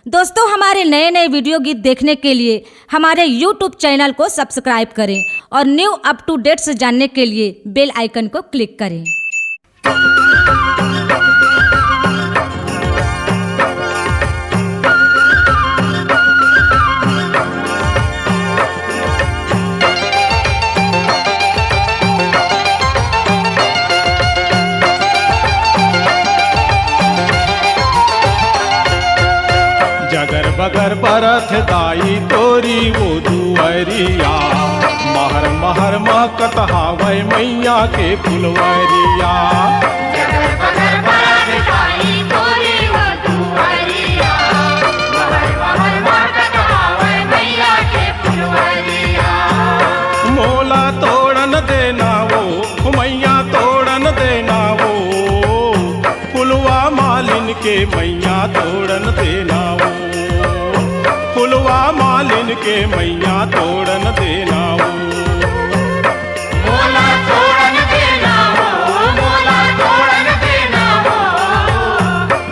दोस्तों, हमारे नए नए वीडियो गीत देखने के लिए हमारे YouTube चैनल को सब्सक्राइब करें और न्यू अप टू डेट्स जानने के लिए बेल आइकन को क्लिक करें। जगर बगर बरथ दाई तोरी वो दुअरिया, महर महर महकत हावै मैया के फुलवरिया। जगर बगर बरथ दाई तोरी वो दुअरिया, महर महर महकत हावै मैया के फुलवरिया। मोला तोड़न देना वो मैया तोड़न देना वो, फुलवा मालिन के मैया तोड़न देना वो, फुलवा मालिन के मैया तोड़न देना वो। मोला तोड़न देना वो, मोला तोड़न देना वो,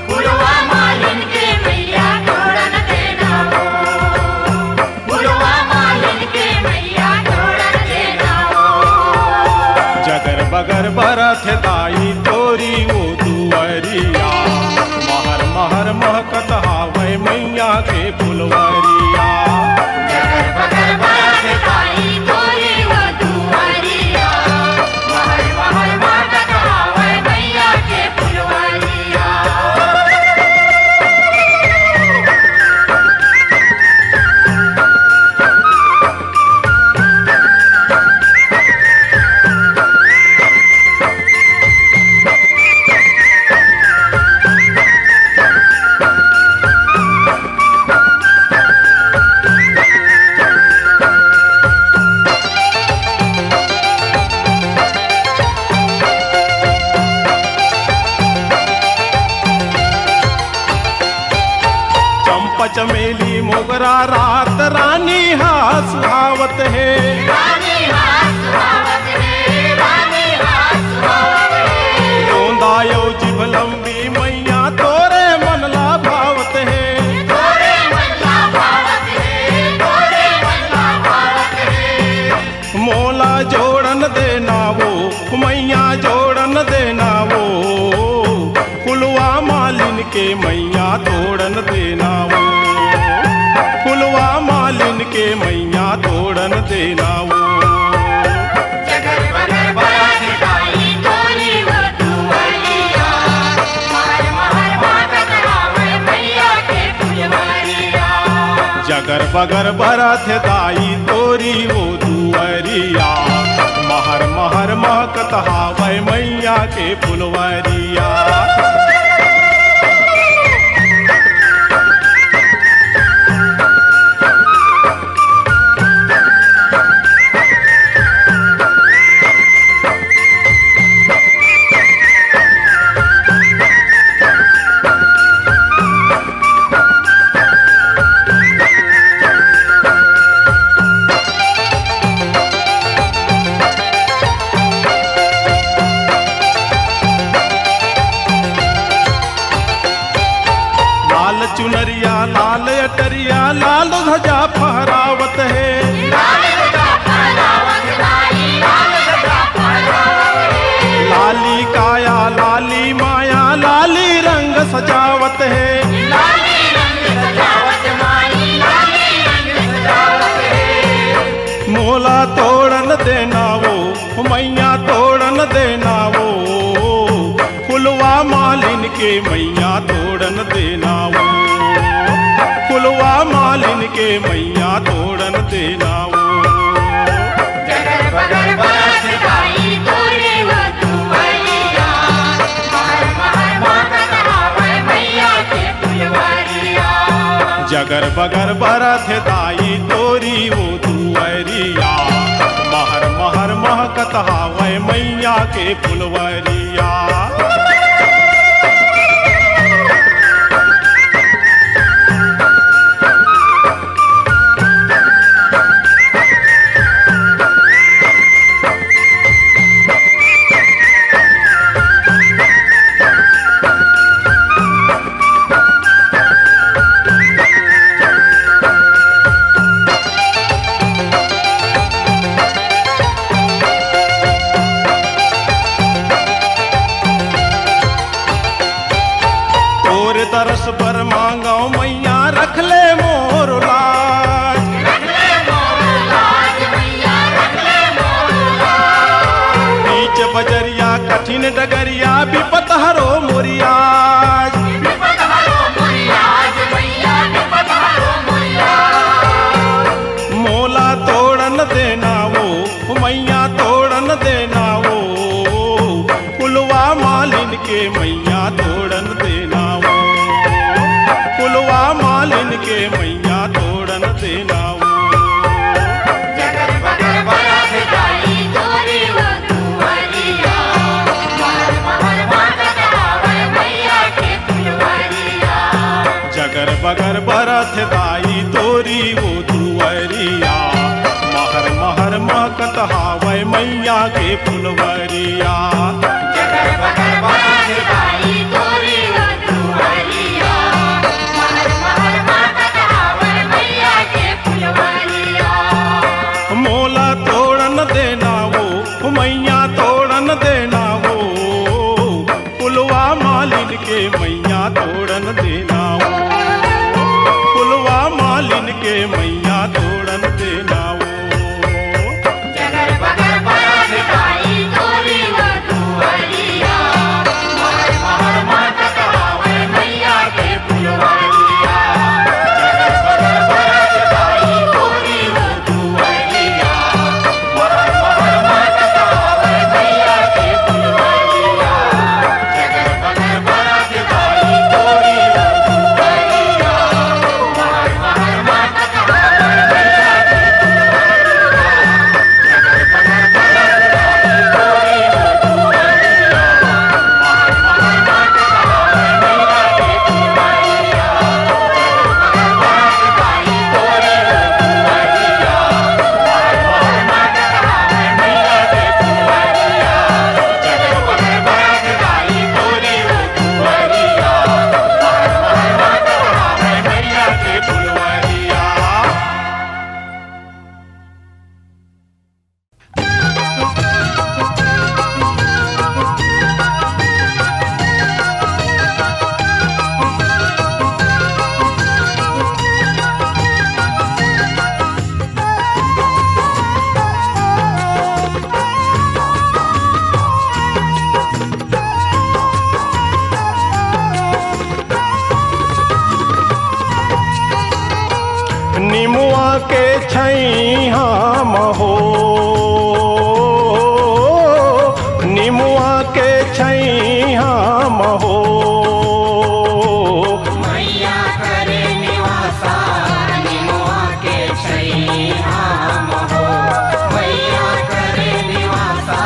फुलवा मालिन के मैया तोड़न देना वो, फुलवा मालिन के मैया तोड़न देना वो। जगर बगर बरथ दाई तोरी वो दुअरिया, महर महर महकत हावै मैया के फुलवरिया। जगर बगर बरथ दाई तोरी वो दुअरिया, महर महर महकत हावै मैया के फुलवरिया। चंपा चमेली मोगरा रात रानी हाथ सुहावत है, रानी हाथ सुहावत है, रानी हाथ सुहावत है। गोंदायो जिभ लंबी मैया तोरे मन ला भावत है, तोरे मन ला भावत है, तोरे मन ला भावत है। मोला जोड़न देना वो मैया जोड़न देना वो, फुलवा मालिन के मैया तोड़न देना वो, फुलवा मालिन के मैया तोड़न देना वो। जगर बगर बरथ दाई तोरी वो दुअरिया, महर महर महकत हावै मैया के फुलवरिया। जगर बगर बरथ दाई तोरी वो दुअरिया, महर महर महकत हावै मैया के फुलवरिया। लाल चुनरिया लाल अटरिया लाल ध्वजा फहरावत है, लाल ध्वजा फहरावत दाई, लाल ध्वजा फहरावत है। लाली काया लाली माया लाली रंग सजावत है, लाली रंग सजावत माई, लाली रंग सजावत है। मोला तोड़न देना वो मैया तोड़न देना वो, फुलवा मालिन के मैया तोड़न देना वो, फुलवा मालिन के मैया तोड़न देना वो। जगर बगर बरथ दाई तोरी वो दुअरिया, महर महर महकत हावै मैया के फुलवरिया। जगर बगर बरथ दाई तोरी वो दुअरिया, महर महर महकत हावै मैया के फुलवरिया। पाँव मैया रख ले मोर लाज। बीच बजरिया कठिन डगरिया विपत हरो मोरियाज। मोला तोड़न देना वो मैया तोड़न देना वो पुलवा मालिन के मैया तोड़न देना वो पुलवा मालिन के मैया तोड़न देना वो। जगर बगर बरथ दाई तोरी वो दुअरिया महर महर महकत हावै मैया के फुलवरिया। मोला तोड़न देना वो मैया तोड़न देना वो पुलवा मालिन के मैया तोड़न देना वो पुलवा मालिन के मैया तोड़न देना वो। निमुआ के छैहा महो निमुआ के छैहा महो मैया करे निवासा निमुआ के छैहा महो मैया करे निवासा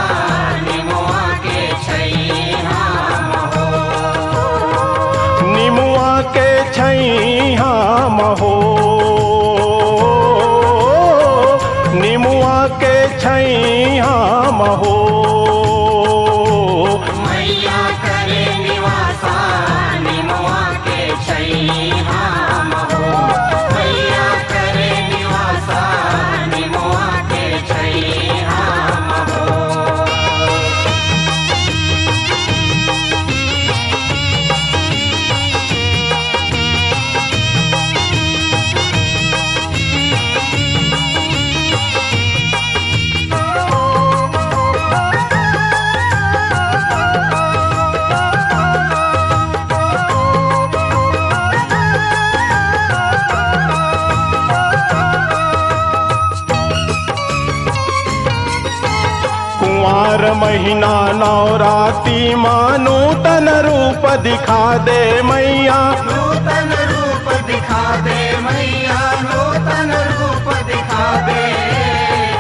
निमुआ के छैहा महो निमुआ के छैहा महो निमुआ के छैहा महो मैया करे निवासा निमुआ के छैहा महो मैया करे निवासा निमुआ के छैहा महो। कुंवार महीना नवराती माँ नूतन रूप दिखा दे मैया नूतन रूप दिखा दे मैया नूतन रूप दिखा दे।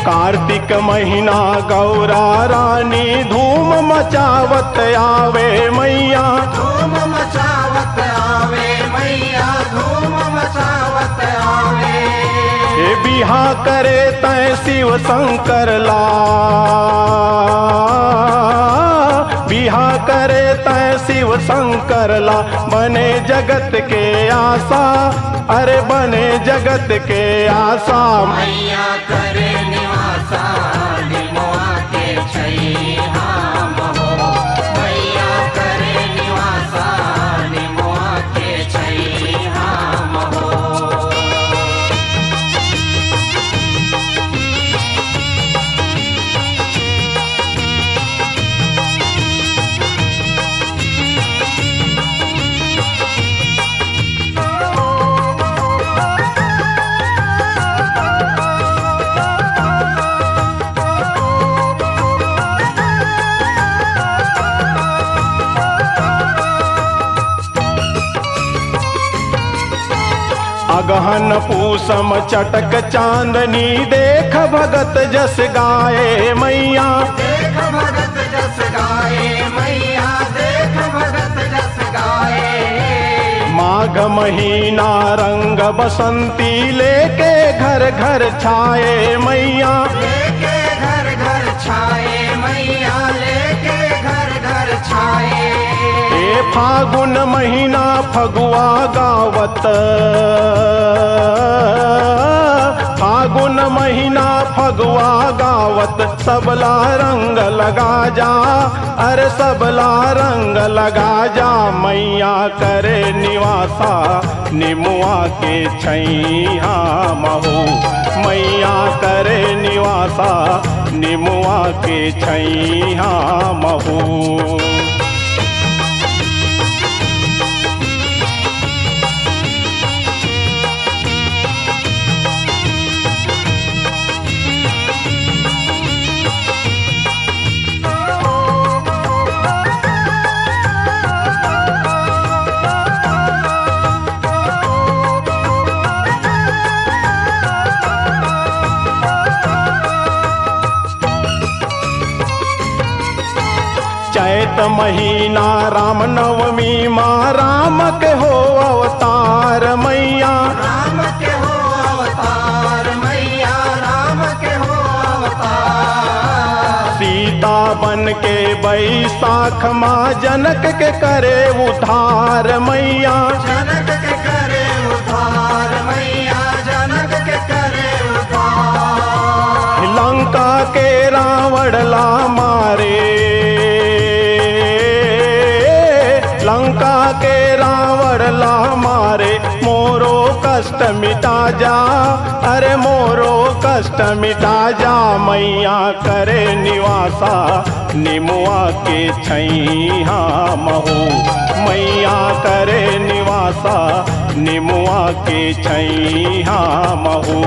कार्तिक महीना गौरा रानी धूम मचावत आवे मैया धूम मचावत आवे मैया धूम मचावत आवे। हे बिहा करे तय शिव शंकर ला बिहा करे तय शिव शंकर ला बने जगत के आशा अरे बने जगत के आशा। मैया करे निवासा निमुआ के छैहा महो मैया करे निवासा निमुआ के छैहा अगहन पूसम चटक चांदनी देख भगत जस गाए मैया देख भगत जस गाए मैया देख भगत जस गाए। माघ महीना रंग बसंती लेके घर घर छाए मैया लेके घर घर छाए मैया लेके घर घर छाए। ए फागुन महीना फगुआ गावत फागुन महीना फगुआ गावत सबला रंग लगा जा अरे सबला रंग लगा जा मैया करे निवासा निमुआ के छैया महू मैया करे निवासा निमुआ के छैया महू। चैत महीना राम नवमी माँ राम के हो अवतार मैया राम के हो अवतार मैया राम के हो अवतार। सीता बन के बैसाख माँ जनक के करे उद्धार मैया जनक के करे उद्धार मैया जनक के करे उद्धार। लंका के रावण ला मारे लंका के रावण ला मारे मोरो कष्ट मिटा जा अरे मोरो कष्ट मिटा जा मैया करे निवासा निमुआ के छैया महू मैया करे निवासा निमुआ के छैया महू।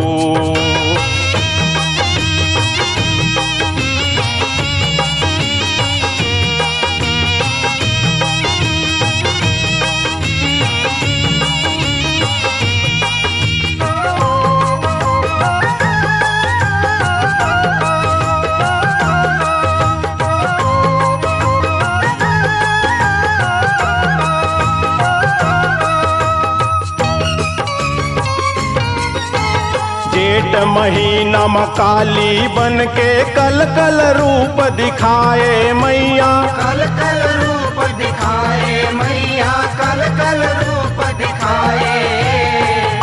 जेठ महीना में काली बन के कल कल रूप दिखाए मैया कल कल रूप दिखाए मैया कल कल रूप दिखाए।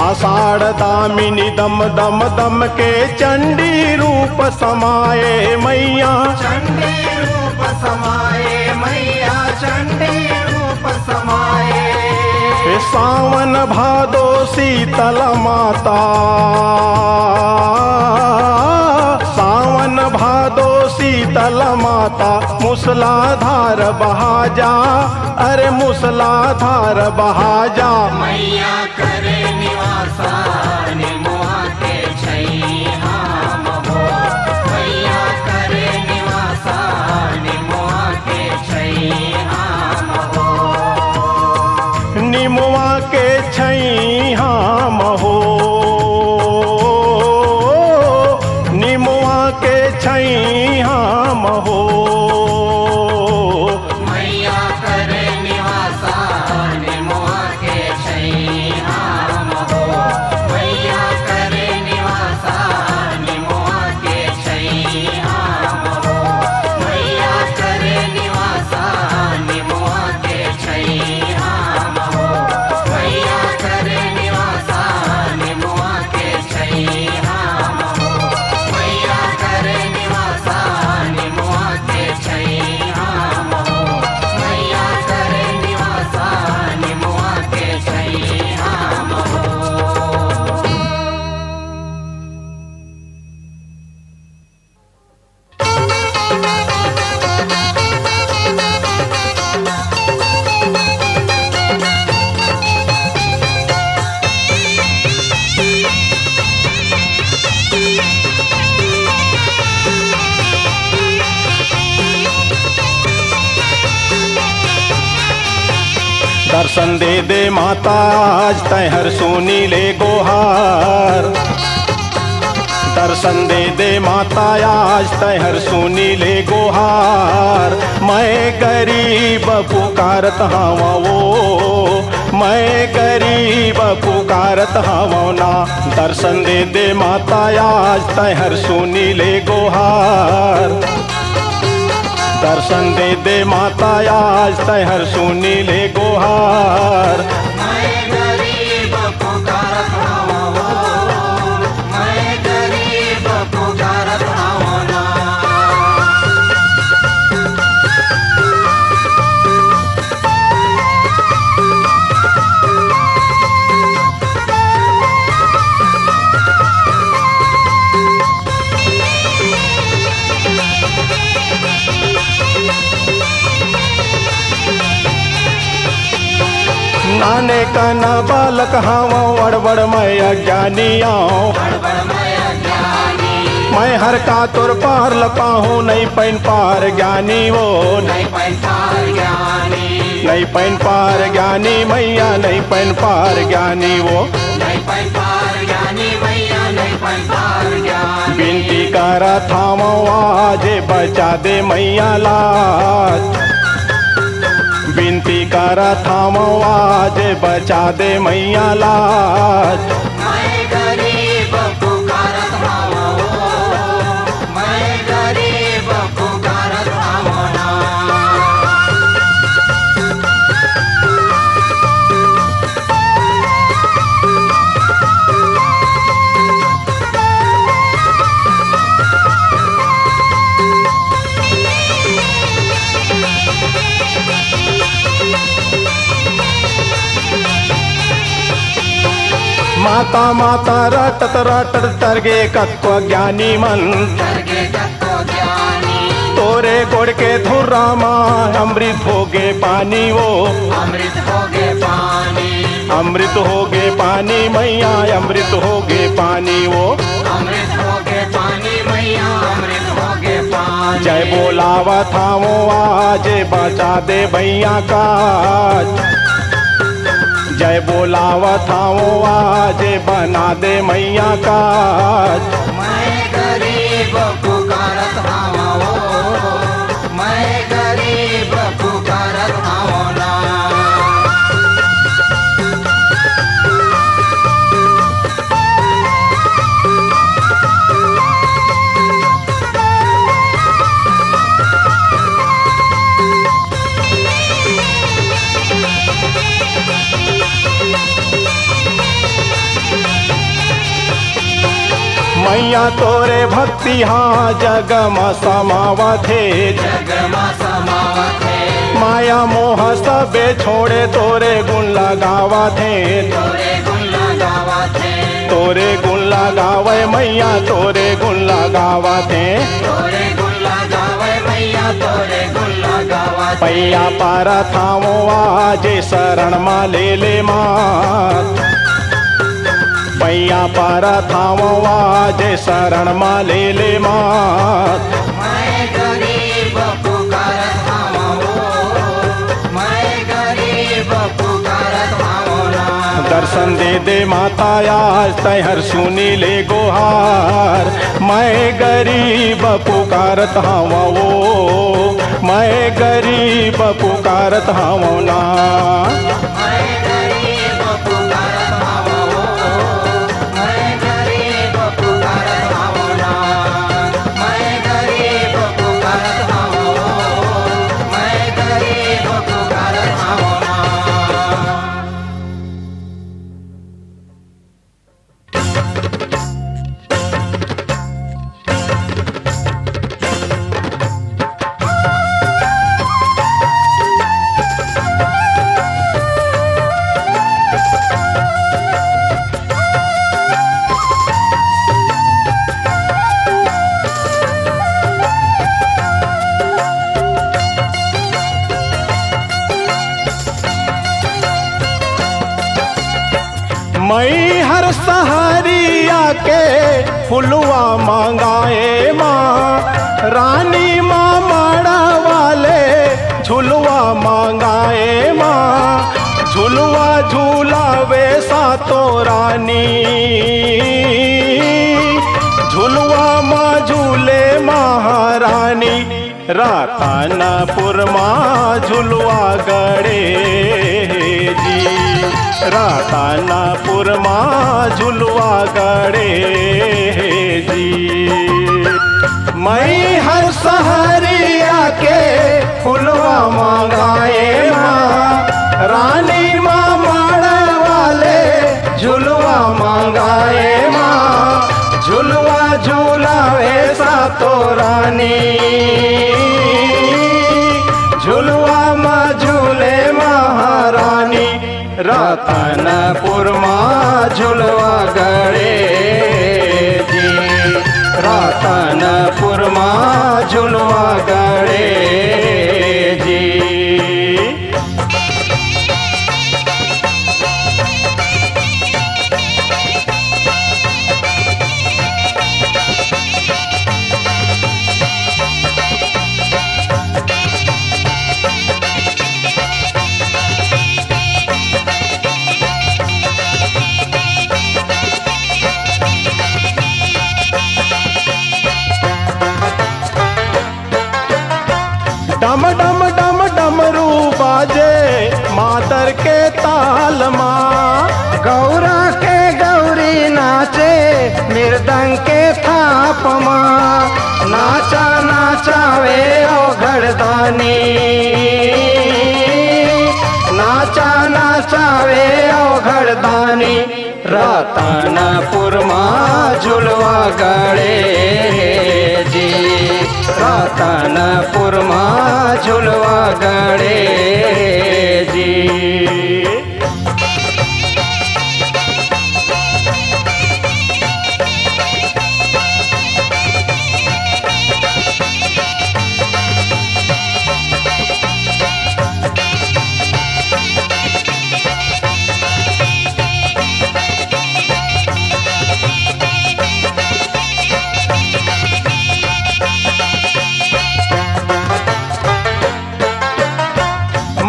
आषाढ़ दामिनी दम दम दम के चंडी रूप समाए मैया चंडी रूप समाए मैया चंडी रूप समाए। सावन भादो शीतल माता सावन भादो शीतल माता मूसलाधार बहा जा अरे मूसलाधार बहा जा मैया करे निवासा निमुआ के छैया महू मैया करे निवासा निमुआ के छैया महू। निमुआ के छैया महू निमुआ के छैया महू मैया करे निवासा निमुआ के छैया दर्शन दे दे माता आज तैहर सुनी ले गोहार। दर्शन दे दे माता आज तैहर सुनी ले गोहार। मैं गरीब पुकारत हावा वो, मैं गरीब पुकारत हावा ना। दर्शन दे दे माता आज तैहर सुनी ले गोहार। दर्शन दे दे माता आज तैहर सुनी ले गोहार। मैं गरीब पुकारत हावा वो, मैं गरीब पुकारत हावा ना। नाने का ना बालक हावा वड़बड़ मैं अज्ञानिया। मैं हर का तुर पार लपाहूँ नहीं पैन पार ज्ञानी वो। नहीं पैन पार ज्ञानी मैया, नहीं पैन पार ज्ञानी वो। बिनती करा थामो आज बचा दे मैया लाज। बिनती करा थामो आज बचा दे मैया लाज। मैं गरीब पुकारत हावा वो, मैं गरीब पुकारत हावा ना। माता माता रटत रटत तरगे कत्व ज्ञानी मन। तोरे गोड़ के धुर्रा माँ अमृत होगे पानी वो। अमृत होगे पानी, अमृत होगे पानी मैया, अमृत होगे पानी वो। अमृत होगे पानी मैया, अमृत होगे पानी। जय बोलावा थामो आज बचा दे भैया काज। जय बोलावा थामो आज बना दे मैया काज। मैं गरीब पुकारत हावा वो, मैं गरीब पुकारत हावा ना। मैया तोरे भक्ति हाँ जगम समावथे। जगमा समावथे, माया मोह सबे छोड़े तोरे गुण लगावथे। तोरे गुण लगावथे, तोरे गुण लगावे मैया, तोरे गुण लगावथे। तोरे गुण लगावे मैया, तोरे गुण लगावथे। पैया पारा थामो आज शरण मा ले मात। पैया पारा थामो आज शरण मा ले मात। मैं गरीब पुकारत हावा वो, मैं गरीब पुकारत हावा ना। दर्शन दे दे माता आज तैहर सुनी ले गोहार। मैं गरीब पुकारत हावा वो, मैं गरीब पुकारत हावा ना। मैं गरीब पुकारत हावा वो, मैं गरीब पुकारत हावा ना। मैं गरीब पुकारत हावा वो, मैं गरीब पुकारत हावा ना। मई हर सहरिया के फुलवा मांगाए माँ। रानी माँ माड़ा वाले झुलवा मांगाए माँ। झुलवा झूलावे सातो रानी झुलवा माँ झूले महारानी रातानापुर माँ झुलवा गड़े जी रातानापुर माँ झुलवा गड़े जी मैं हर सहरिया के फुलवा मांगाए माँ रानी माँ माड़ा वाले झुलवा मांगाए माँ झुलवा झूलावे सातो रानी झुलवा माँ झूले महारानी रातानापुर माँ झुलवा गड़े जी रातानापुर माँ झुलवा गड़े जी डम डम डम डमरू बाजे मातर के ताल माँ गौरा के गौरी नाचे मृदंग के थाप माँ नाचा नाचावे ओ घड़दानी नाचा नाचावे ओ घड़दानी रातानापुर माँ झुलवा गड़े जी रातानापुर माँ झुलवा गड़े जी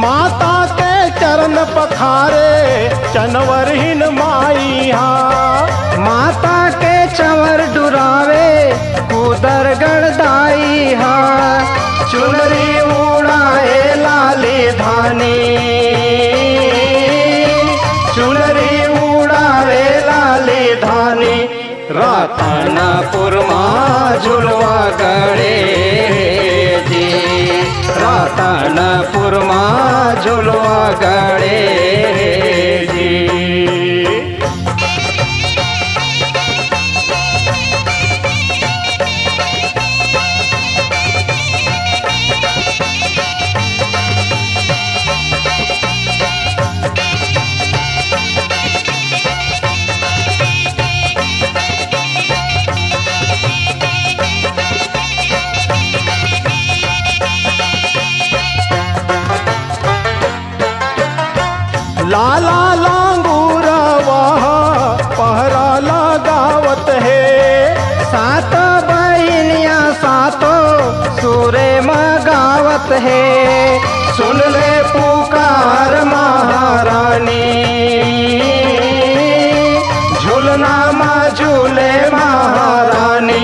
माता के चरण पखारे चनवरहीन माई हा माता के चंवर डुरावे कुदर गड़दाई हा चुनरी उड़ाए लाली धानी चुनरी उड़ावे लाली धानी रातानापुर माँ झुलवा गड़े जी रातानापुर माँ झुलवा गड़े जी लाला लांगूरा वहा पहरा लगावत है सात बहनिया सातो सूरे मगावत है सुन ले पुकार महारानी झूलना माँ झूले महारानी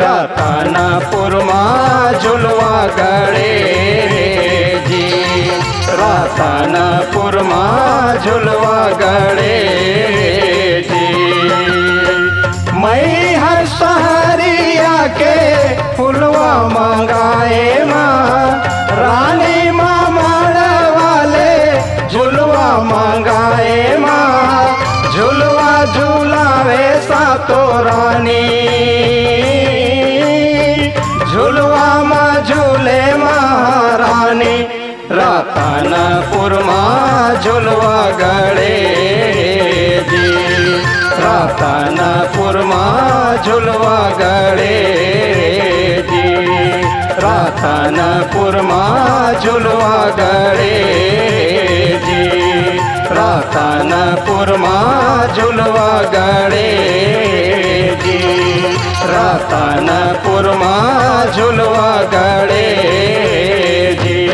रातानापुर माँ झुलवा गड़े जी रातानापुर माँ झुलवा गड़े जी मैं हर सहरिया के फुलवा मंगाए माँ रानी माँ माड़ा वाले झुलवा मंगाए माँ झुलवा झूलावे सातो रानी झुलवा माँ झूले महारानी रातानापुर माँ झुलवा गड़े जी रातानापुर माँ झुलवा गड़े जी रातानापुर माँ झुलवा गड़े जी रातानापुर माँ झुलवा गड़े जी रातानापुर माँ झुलवा गड़े जी।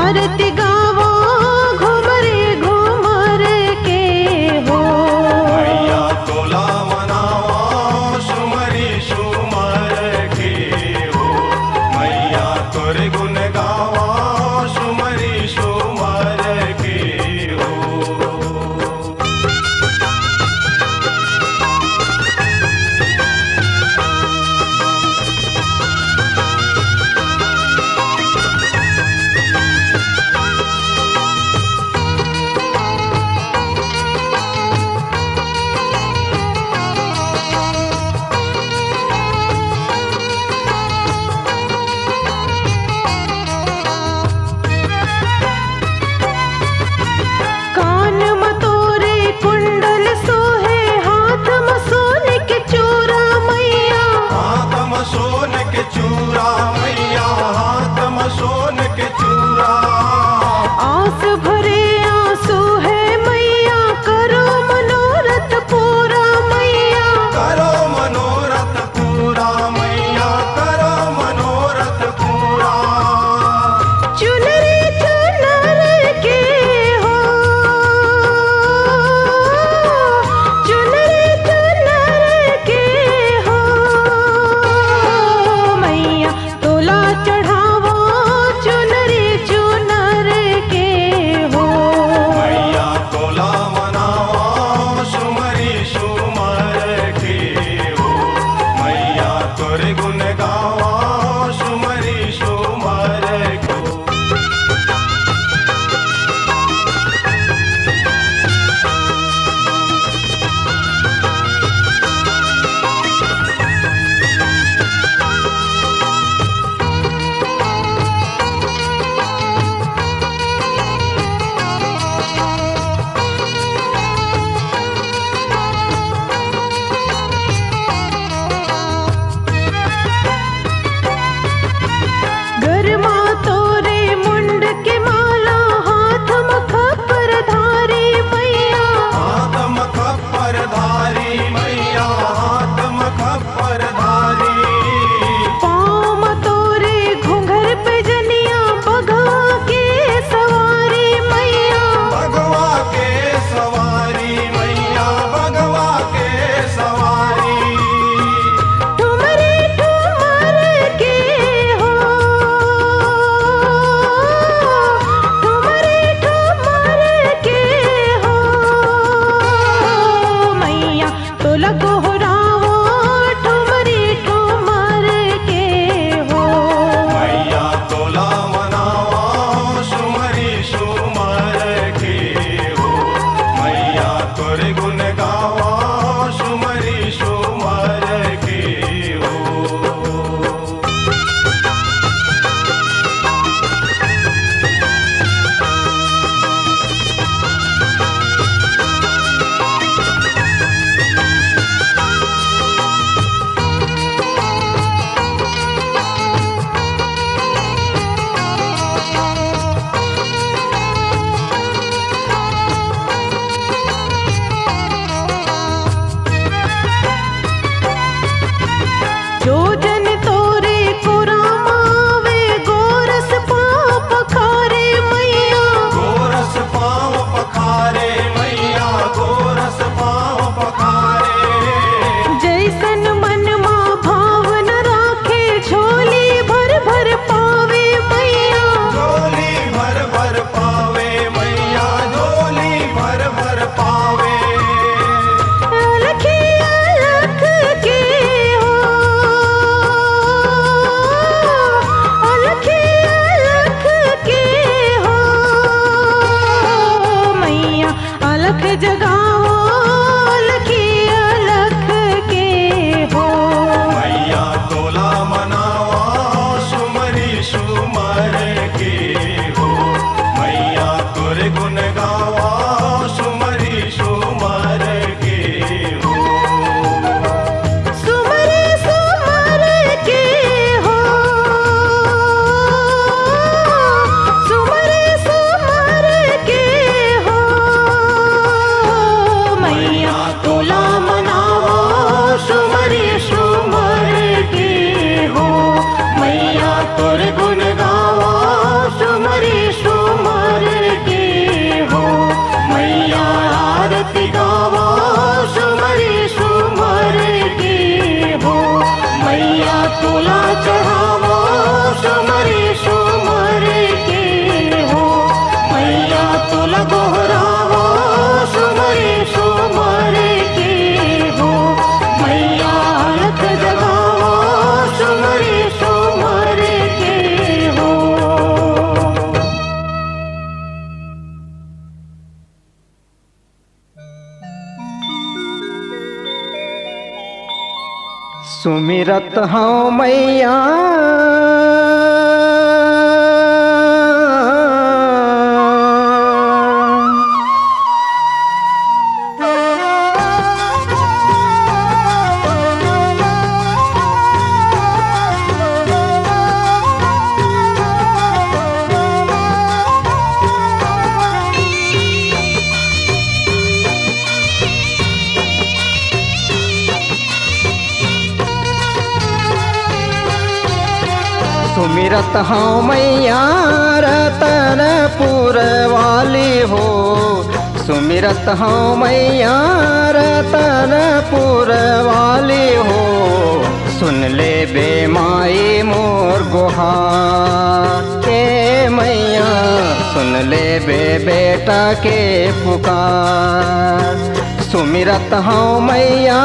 आरती गावो घुमरे घुमर के हो। मैया तोला मनावा सुमरी सुमर के हो। मैया तोरे गुण गावा सुमरी सुमर के हो। कान मतोरे कुंडल सोहे हाथ में सोने के चूरा मैया। हाथ में सोन के चूरा मैया हाथ में सोन के चूरा। आस भरे आंसू है मैया करो मनोरथ पूरा मैया। करो मनोरथ पूरा मैया करो मनोरथ पूरा। चुनरी चुनर के हो। चुनरी चुनर के हो। मैया तोला चढ़ावो चुनरी चुनर के हो। मैया तोला मनावा सुमरी सुमर के हो। मैया तोरे गुण गावा सुमरी सुमर को। गरमा तोरे मुंड के माला हाथ में खपर धारी मैया। हाथ में खप्पर धारी मैया हाथ में खप्पर धारी। पाँव में तोरे घुंघर पे जनिया बघवा के सवारी मैया। भगवा के सवारी मैया भगवा के सवारी। ठुमरे ठुमर के हो। ठुमरे ठुमर के हो। मैया तोला गोहरावो ठुमरे ठुमर के हो। मैया तोला मनावा सुमरी सुमर के हो। मैया तोरे गुण गावा सुमरी सुमर के हो। जो जन तोरे कुरामावे गोरस पाप खारे मैया। गोरस पाँव पखारे मैया गोरस पाँव पखारे। जैसन मन मा भावन राखे झोली भर भर पावे मैया। झोली भर भर पावे मैया झोली भर भर पावे। अलखी अलख के हो। अलखी अलख के हो। मैया अलख जगाओ अलखी अलख के हो। मैया तोला मनावा सुमरी सुमर के हो। मैया तोरे गुण गावा सुमरी सुमर के हो। सुमरे सुमर के हो। सुमरे सुमर के हो। मैया तोला मनावो सुमरे सुमर के हो। मैया तोर गुण गावो सुमिरत हूँ मैया सुमिरत हूँ मैया रतनपुर वाली हो, सुमिरत हूँ मैया रतनपुर वाली हो। सुन ले बे माई मोर गुहार के मैया, सुन ले बे बेटा के पुकार। सुमिरत हूँ मैया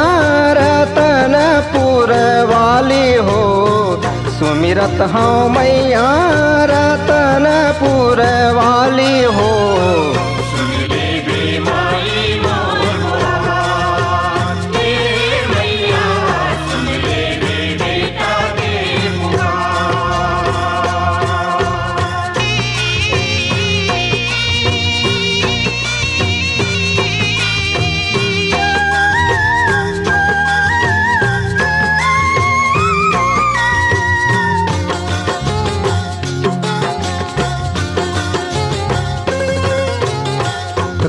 रतनपुर वाली हो, सुमिरत हूँ मैया रतनपुर वाली हो। सुन ले बे माई मोर गुहार के मैया, सुन ले बे बेटा के पुकार।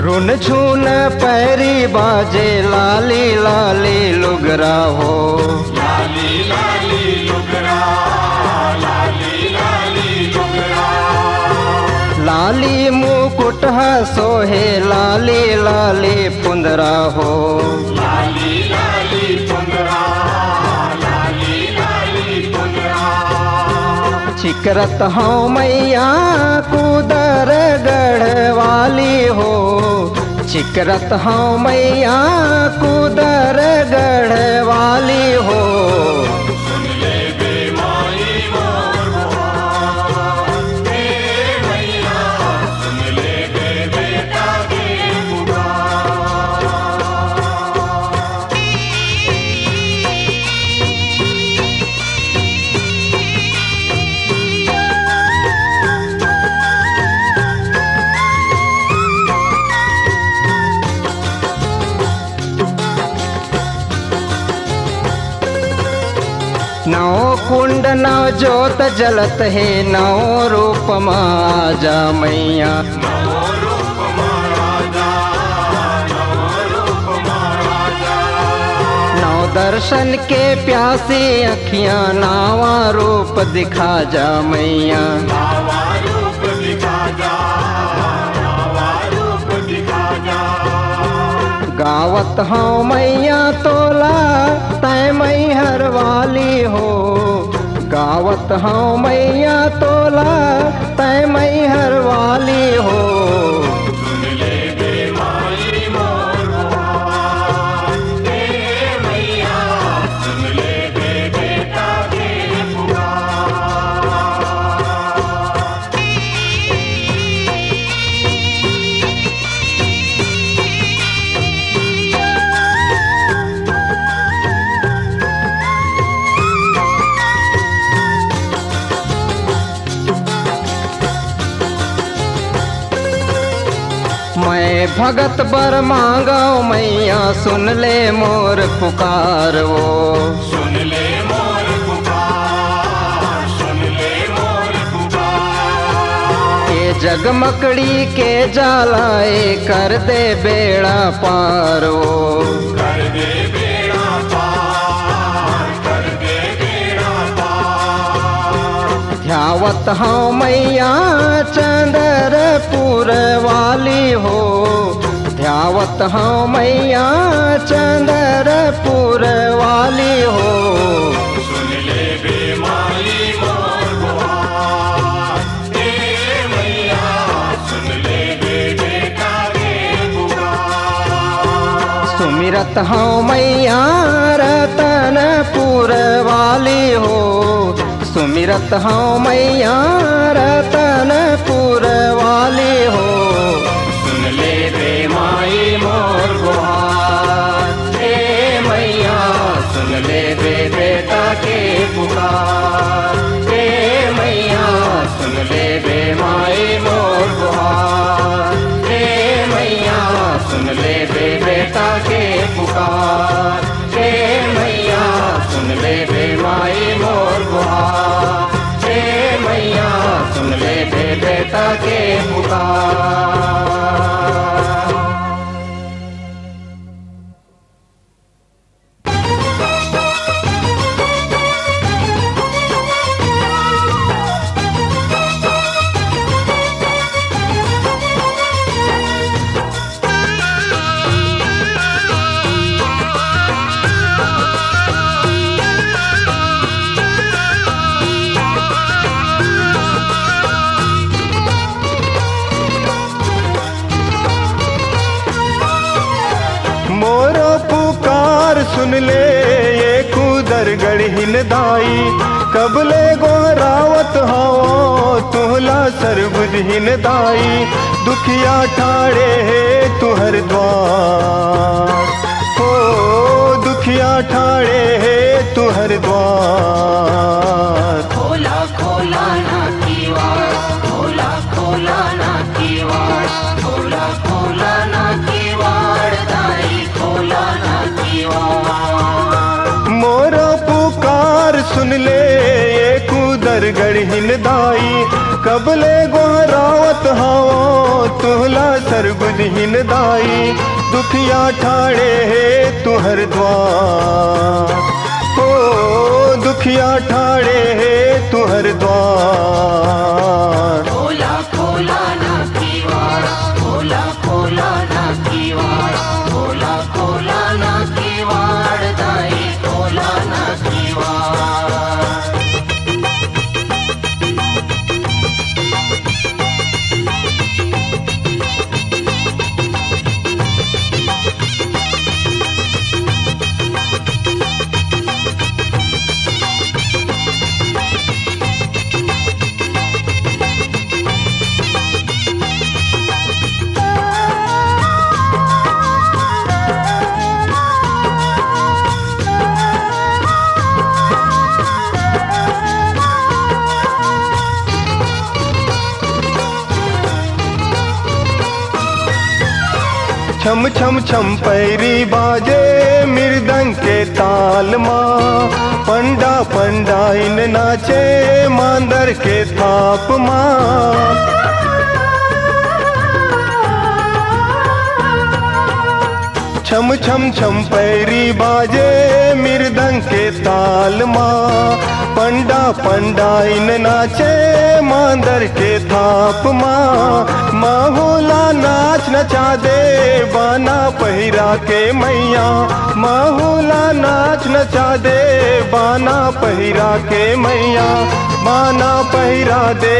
रुन झून पैरी बाजे लाली लाली लुगरा हो, लाली लाली लुगरा, लाली लाली लुगरा। लाली मुकुट सोहे लाली लाली पुंदरा हो, लाली लाली पुंगरा, लाली लाली पुंगरा। चिकरत हूँ मैया कुदर गढ़ वाली हो, चिकरत हूँ मैया कुदर गढ़ वाली हो। सुन ले बे माई मोर गुहार के मैया, सुन ले बे बेटा के पुकार। नौ कुंड नौ जोत जलत है, नौ रूप माजा मैया। नवो रूप महाराजा, नवो रूप महाराजा। नौ दर्शन के प्यासी अखियाँ नावा रूप दिखा जा मैया। नावा रूप दिखा जा, नावा रूप दिखा जा। गावत हूँ मैया तोला तय मैहर वाली हो, गावत हूँ मैया तोला तय मैहर वाली हो। सुन ले बे माई मोर गुहार के मैया, सुन ले बे बेटा के पुकार। मैं भगत बर मांगो मैया, सुन ले मोर पुकार वो। सुन ले मोर पुकार, सुन ले मोर पुकार। ये जगमकड़ी के जालाए कर दे बेड़ा पार वो। कर दे बेड़ा पार, कर दे बेड़ा पार। ध्यावत हूँ मैया चंद्रपुर वाली हो, ध्यावत हूँ मैया चंद्रपुर वाली हो। सुन ले बे माई मोर गुहार के मैया, सुन ले बे बेटा के पुकार। सुमिरत हूँ मैया रतनपुर वाली हो, सुमिरत हूँ मैया रतनपुर वाली हो। सुन ले बे माई मोर गुहार के मैया, सुन ले बे बेटा दे देता के पुकार। मोरो पुकार सुन ले ये कूदर गढ़िन दाई, कबले गोरावत हो तुहला सरबुदहीन दाई। दुखिया ठाड़े है तुहर द्वार, हो दुखिया ठाड़े है तुहर द्वार। खोला खोला ना कीवाड़, खोला खोला ना कीवाड़, खोला खोला ना कीवाड़, दाई खोला ना कीवाड़। मोरा पुकार सुन ले ये कूदर गढ़िन दाई, कबले गोरावत हो तुहला सरबुदहीन दाई। दुखिया ठाड़े है तुहर द्वार, हो दुखिया ठाड़े है तुहर द्वार। खोला खोला ना कीवाड़, खोला खोला ना कीवाड़, खोला खोला ना कीवाड़, दाई खोला ना कीवाड़। छम छम छम पैरी बाजे मृदंग के ताल माँ, पंडा पंडा इन नाचे मांदर के थाप माँ। छम छम छम पैरी बाजे मृदंग के ताल माँ, पंडा पंडा इन नाचे मांदर के थाप माँ। माहौला नाच नचा दे बाना पहिरा के मैया, माहौला नाच नचा दे बाना पहिरा के मैया। बाना पहिरा दे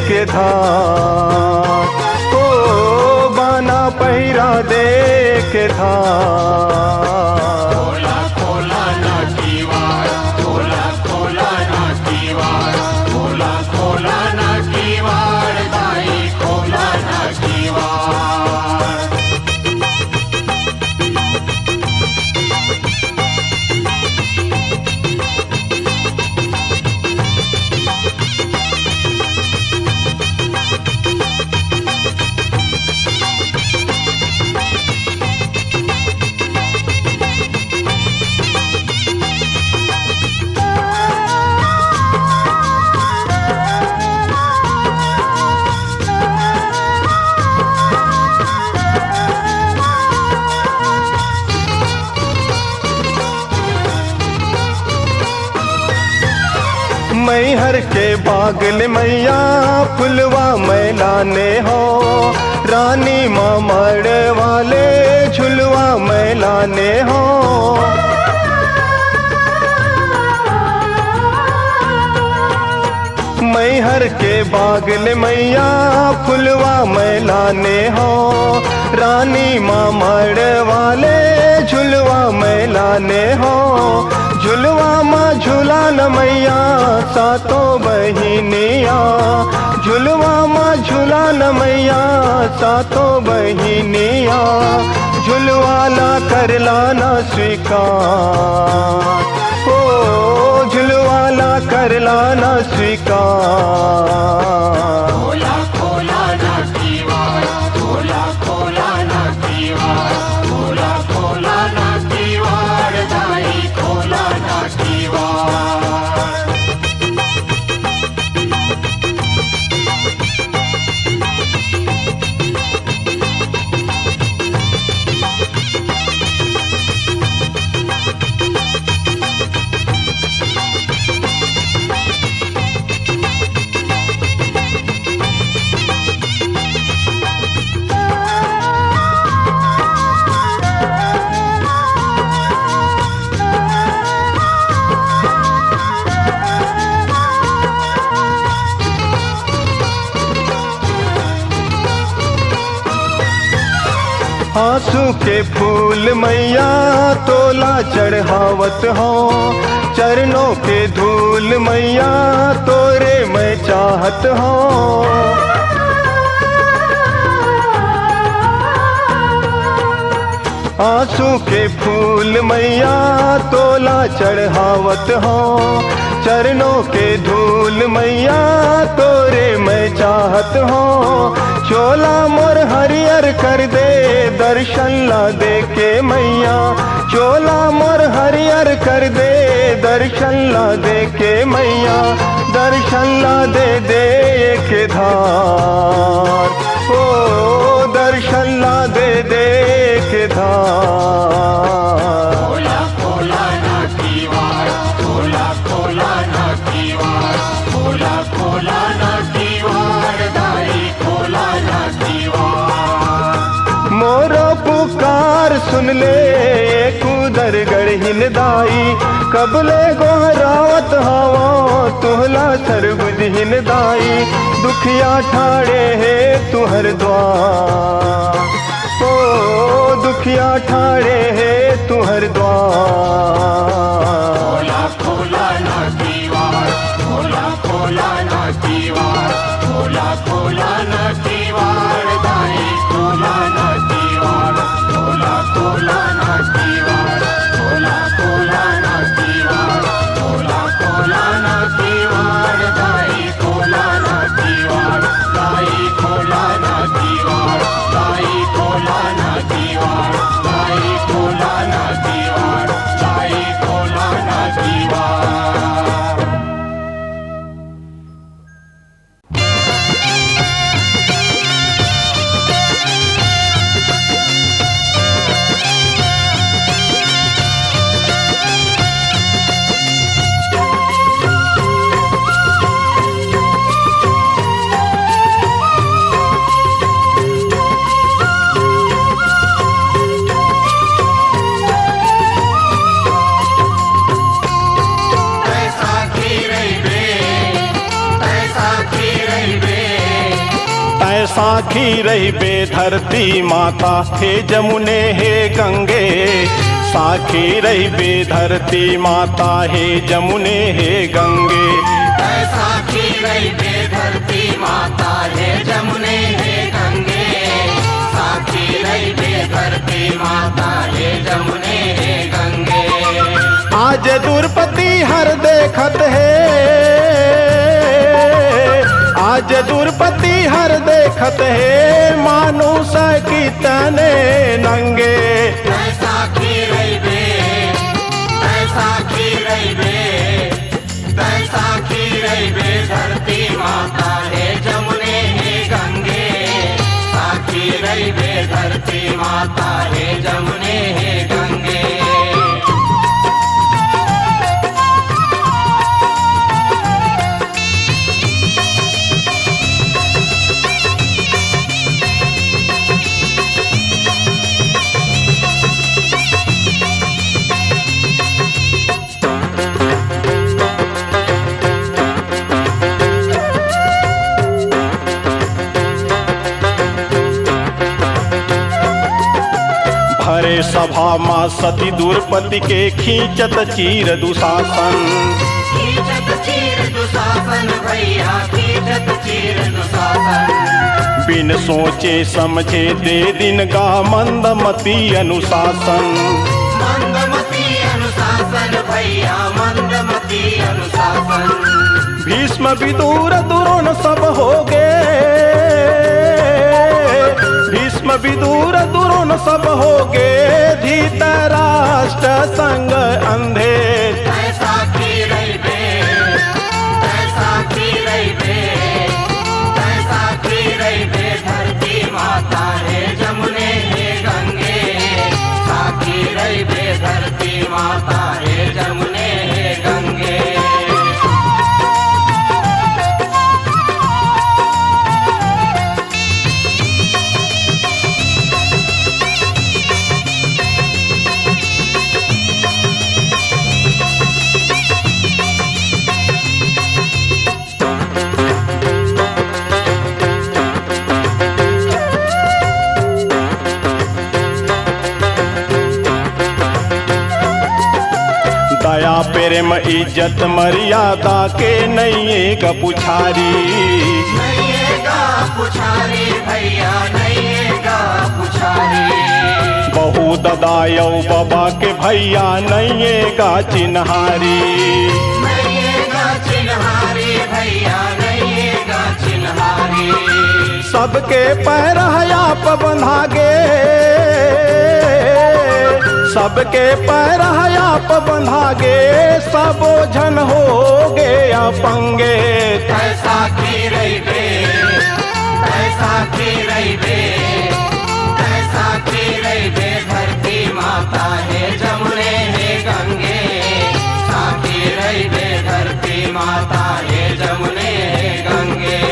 के धार, ओ बाना पहिरा दे के धार। खोला खोला ना कीवाड़, खोला खोला ना कीवाड़, खोला खोला ना कीवाड़, दाई खोला ना कीवाड़। मैहर के बागल मैया फुलवा मैलाने हो, रानी मामड़ वाले झुलवा मैलाने हो। मैहर के बागल मैया फुलवा मैलाने हो, रानी मामड़ वाले झुलवा मैलाने हो। झुलवा माँ झूला न मैया सातों बहिनिया, झुलवा माँ झूला न मैया सातों बहिनिया। झुलवाला कर लाना स्वीकार, ओ झुलवाला कर लाना स्वीकार। खोला खोला ना कीवाड़, खोला खोला ना कीवाड़, खोला खोला ना कीवाड़, दाई खोला ना कीवाड़। आंसू के फूल मैया तोला चढ़ावत हो, चरणों के धूल मैया तोरे मैं चाहत हो। आंसू के फूल मैया तोला चढ़ावत हो, चरणों के धूल मैया तोरे मैं चाहत हो। चोला मोर हरियर कर दे दर्शन ला दे के मैया, चोला मोर हरियर कर दे दर्शन ला दे के मैया, दर्शन ला दे दे के धार, ओ दर्शन ला दे दे के धार। खोला खोला ना दीवार, खोला खोला ना दीवार, खोला खोला ना दीवार, दाई खोला ना दीवार। मोरो पुकार सुन ले कुदर गढ़िन दाई, कबले गोहरावत हवा तुहला सरबुझिन दाई। दुखिया ठाड़े है तुहर द्वार, ओ दुखिया ठाड़े है तुहर द्वार। खोला खोला ना दीवार, खोला खोला ना दीवार, खोला खोला ना दीवार, दाई खोला ना दीवार, खोला खोला ना दीवार, खोला खोला ना दीवार, खोला खोला ना दीवार, दाई खोला ना दीवार, दाई खोला ना दीवार, दाई खोला ना दीवार, दाई खोला ना दीवार, दाई खोला ना दीवार। साखी रही बे धरती माता, हे जमुने हे गंगे। साखी रही बे धरती माता, हे जमुने हे गंगे। साखी रही बे धरती माता, हे जमुने हे गंगे। साखी रही बे धरती माता, हे जमुने हे गंगे। आज दुर्पति हर देखत है, आज दुर्पति हर देखत है, मानुष की तने नंगे। साखी रही बे, साखी रही बे, साखी रही बे धरती माता, हे जमुने हे गंगे। साखी रही बे धरती माता, हे जमुने हे गंगे। भरे सभा माँ सती दुर्पति के खींचत चीर दुशासन। खींचत चीर दुशासन भैया, खींचत चीर दुशासन। बिन सोचे समझे दे दिन गा मंदमती अनुशासन। मंदमती अनुशासन भैया, मंदमती अनुशासन। भीष्म विदुर दुरोण सब हो गे, भीष्म विदुर दुरोण सब हो गे। धृतराष्ट्र संग अंधे, साखी रही बे, साखी रही बे, साखी रही बे धरती माता, हे जमुने हे गंगे। साखी रही बे धरती माता, हे जमुने हे गंगे। प्रेम इज्जत मर्यादा के नहीं ग पुछारी। नैयेगा पुछारी भैया नैयेगा पुछारी। बहु ददायौ बाबा के भैया नहीं गा चिन्हारी। नैयेगा चिन्हारी भैया नैयेगा चिन्हारी। सबके पैर आप बंधागे, सबके पैर आप बंधागे, सब ओझन होगे अपंगे। कैसा की रहिबे कैसा की रहिबे कैसा की रहिबे धरती माता है जमुने है गंगे। साकी रहिबे धरती माता है जमुने है गंगे।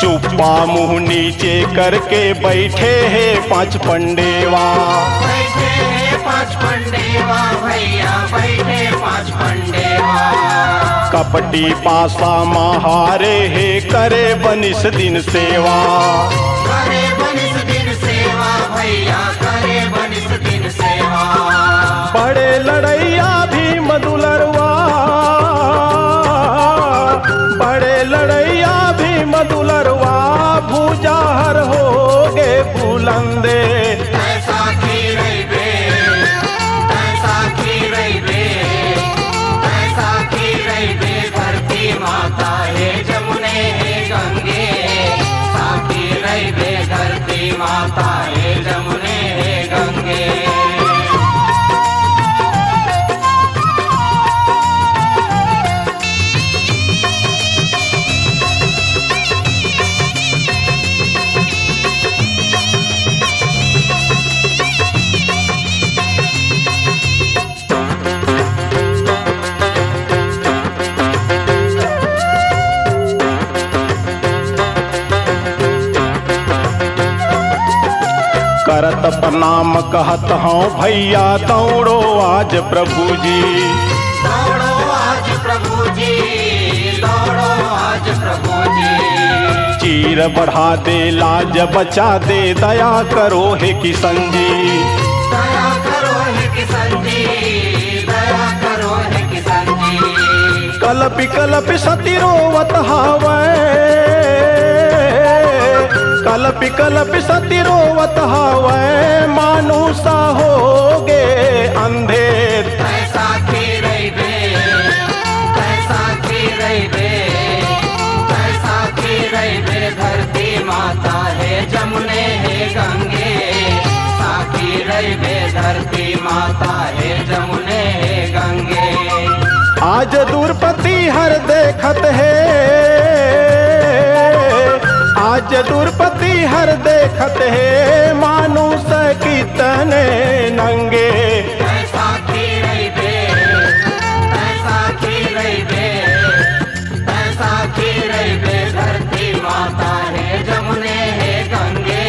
चुप्पा मुंह नीचे करके बैठे हैं 5 पंडेवा। बैठे हैं 5 पंडेवा भैया बैठे 5 पंडेवा। कपटी पासा महारे है करे बनिस दिन सेवा। करे बनिस दिन सेवा भैया करे बनिस दिन सेवा। बड़े लड़ैया भी मधुलरवा, बड़े लड़ैया भी मधुलरवा, भूजाहर होगे बुलंदे। कैसा की रहिबे कैसा की रहिबे कैसा की रहिबे धरती माता है जमुने है गंगे। साकी रहिबे धरती माता है जमुने है गंगे। करत प्रणाम कहत हूँ भैया दौड़ो आज प्रभु जी। दौड़ो आज प्रभु जी दौड़ो आज प्रभु जी। चीर बढ़ा दे लाज बचा दे दया करो हे किशन जी। दया करो है किशन जी दया करो है किशन जी। कलपि कलपि सती रोवत हावै, कलपि कलपि सती रोवत हावै, मानुसा होगे अंधे। कैसा की रहिबे कैसा की रहिबे कैसा की रहिबे धरती माता है जमुने है गंगे। साकी रहिबे धरती माता है जमुने है गंगे। आज दूरपति हर देखत है, आज दूरपति हर देखत है, मानुष कितने नंगे। कैसा की रहिबे कैसा की रहिबे कैसा की रहिबे धरती माता है जमुने है गंगे।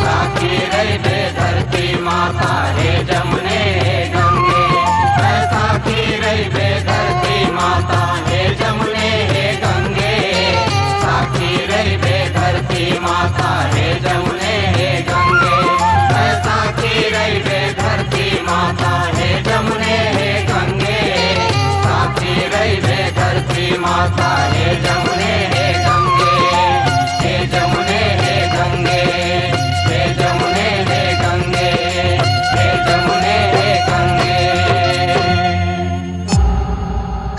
साकी रहिबे धरती माता है जमुने है गंगे। कैसा की रहिबे धरती माता है जमुने है गंगे। साकी रहिबे धरती माता है जमुने है गंगे। कैसा की रहिबे धरती माता है जमुने है गंगे। साकी रहिबे धरती माता है जमुने है गंगे। हे जमुने है गंगे हे जमुने है गंगे हे जमुने है गंगे।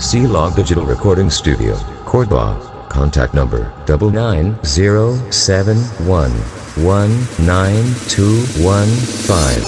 C-Log Digital Recording Studio, Cordoba. Contact number 9907119215.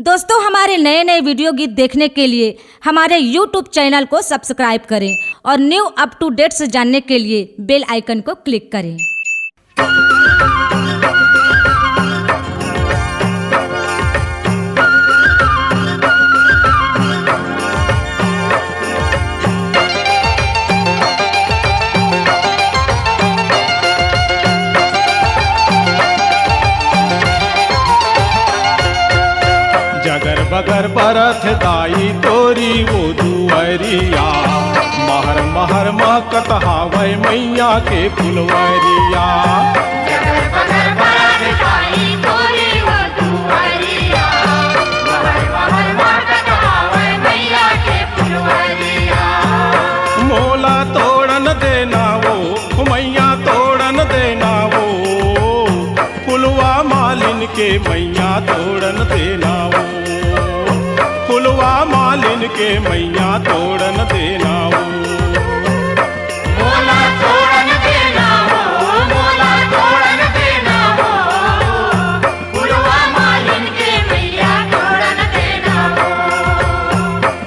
दोस्तों हमारे नए नए वीडियो गीत देखने के लिए हमारे YouTube चैनल को सब्सक्राइब करें और न्यू अप टू डेट्स जानने के लिए बेल आइकन को क्लिक करें। जगर बगर बरथ दाई तोरी वो दुअरिया, महर महर महकत हावै मैया के फुलवरिया। जगर बगर बरथ दाई तोरी वो दुअरिया, महर महर महकत हावै मैया के फुलवरिया। मोला तोड़न देना वो मैया तोड़न देना वो, फुलवा मालिन के मैया तोड़न देना वो, फुलवा मालिन के मैया तोड़न देना वो। मोला तोड़न देना हो, मोला तोड़न देना हो, फुलवा मालिन के मैया तोड़न देना हो,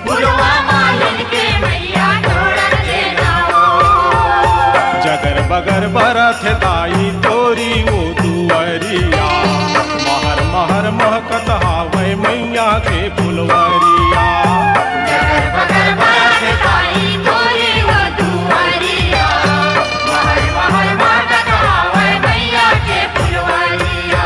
फुलवा मालिन के मैया तोड़न देना हो। जगर बगर बरथ दाई तोरी वो दुअरिया, महर महर महकत हावै मैया के फुलवरिया। जगर बगर बरथ दाई तोरी वो दुअरिया, महर महर महकत हावै मैया के फुलवरिया।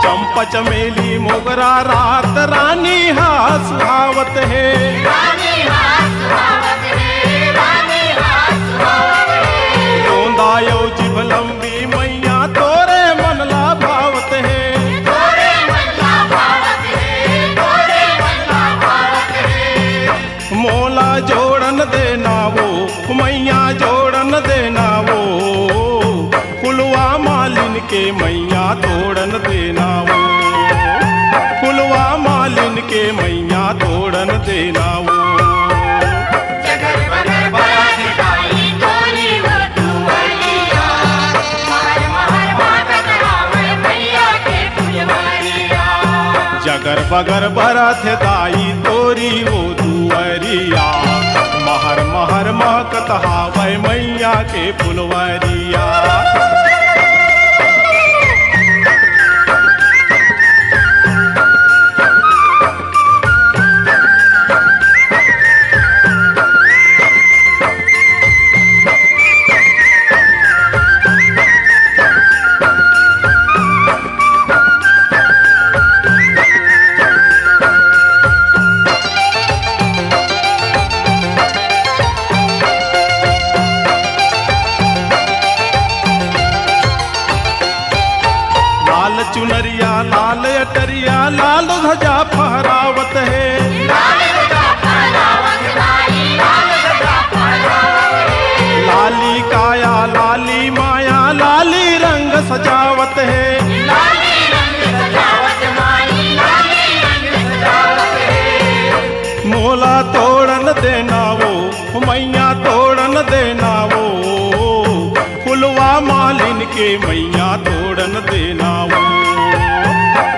चंपा चमेली मोगरा रात रानी हाँ सुहावत है, रानी हाथ सुहावत है, रानी हाथ सुहावत है। गोंदायो जिभ लंबी मैया तोरे मन ला भावत है। तोरे मन ला भावत है, तोरे मन ला भावत है। मोला जोड़न देना वो मैया जोड़न देना वो, फुलवा मालिन के मैया तोड़न देना वो, फुलवा मालिन के मैया तोड़न देना वो। जगर बगर बरथ दाई तोरी वो दुअरिया, महर महर महकत हावै मैया के फुलवरिया। जगर बगर बरथ दाई तोरी वो दुअरिया, महर महर महकत हावै मैया के फुलवरिया। लाल चुनरिया लाल अटरिया लाल ध्वजा फहरावत है, लाल ध्वजा फहरावत दाई, लाल ध्वजा फहरावत है। लाली काया लाली माया लाली रंग सजावत है। लाली रंग सजावत माई, लाली रंग सजावत है। मोला तोड़न देना वो मैया तोड़न देना वो, फुलवा मालिन के मैया तोड़न देना वो,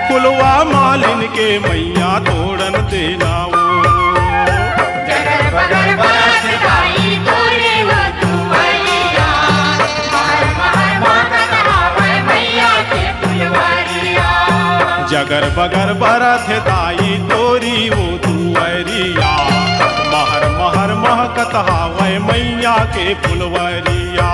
फुलवा मालिन के मैया तोड़न देना वो। जगर बगर बरथ दाई तोरी वो दुअरिया, महर महर महकत हावै मैया के फुलवरिया। जगर बगर बरथ दाई तोरी वो दुअरिया, महर महर महकत हावै मैया के फुलवरिया।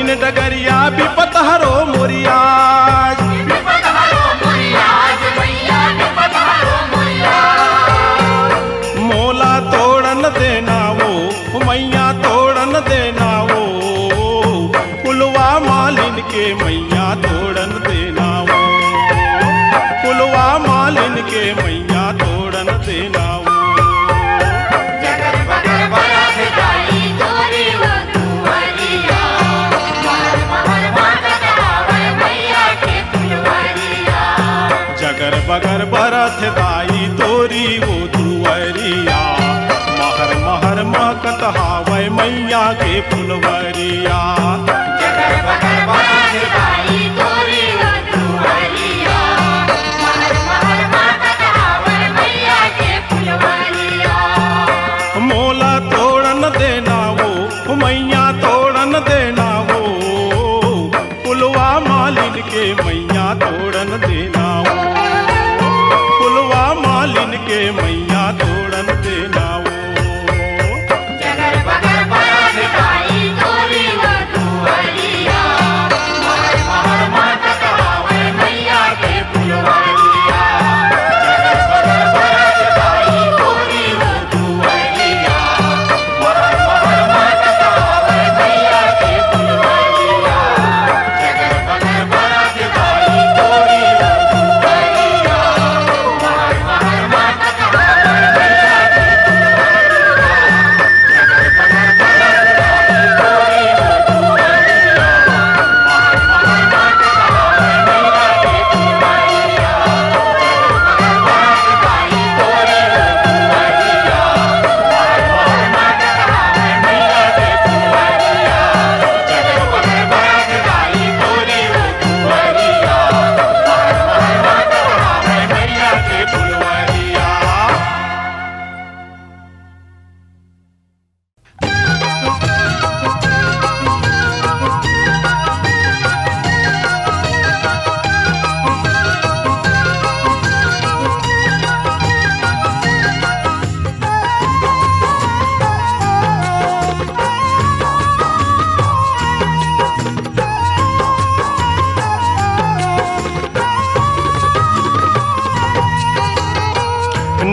बहिन डगरिया विपत हरो मोरिया मोला तोड़न देना वो मैया तोड़न देना वो पुलवा मालिन के मैया तोड़न देना वो पुलवा मालिन के मैया तोड़न देना वो जगर बगर बरथ दाई तोरी वो दुअरिया महर महर महकत हावै मैया के फुलवरिया मोला तोड़न देना वो मैया तोड़न देना वो पुलवा मालिन के मैया तोड़न देना वो पुलवा मालिन के मैया तोड़न देना वो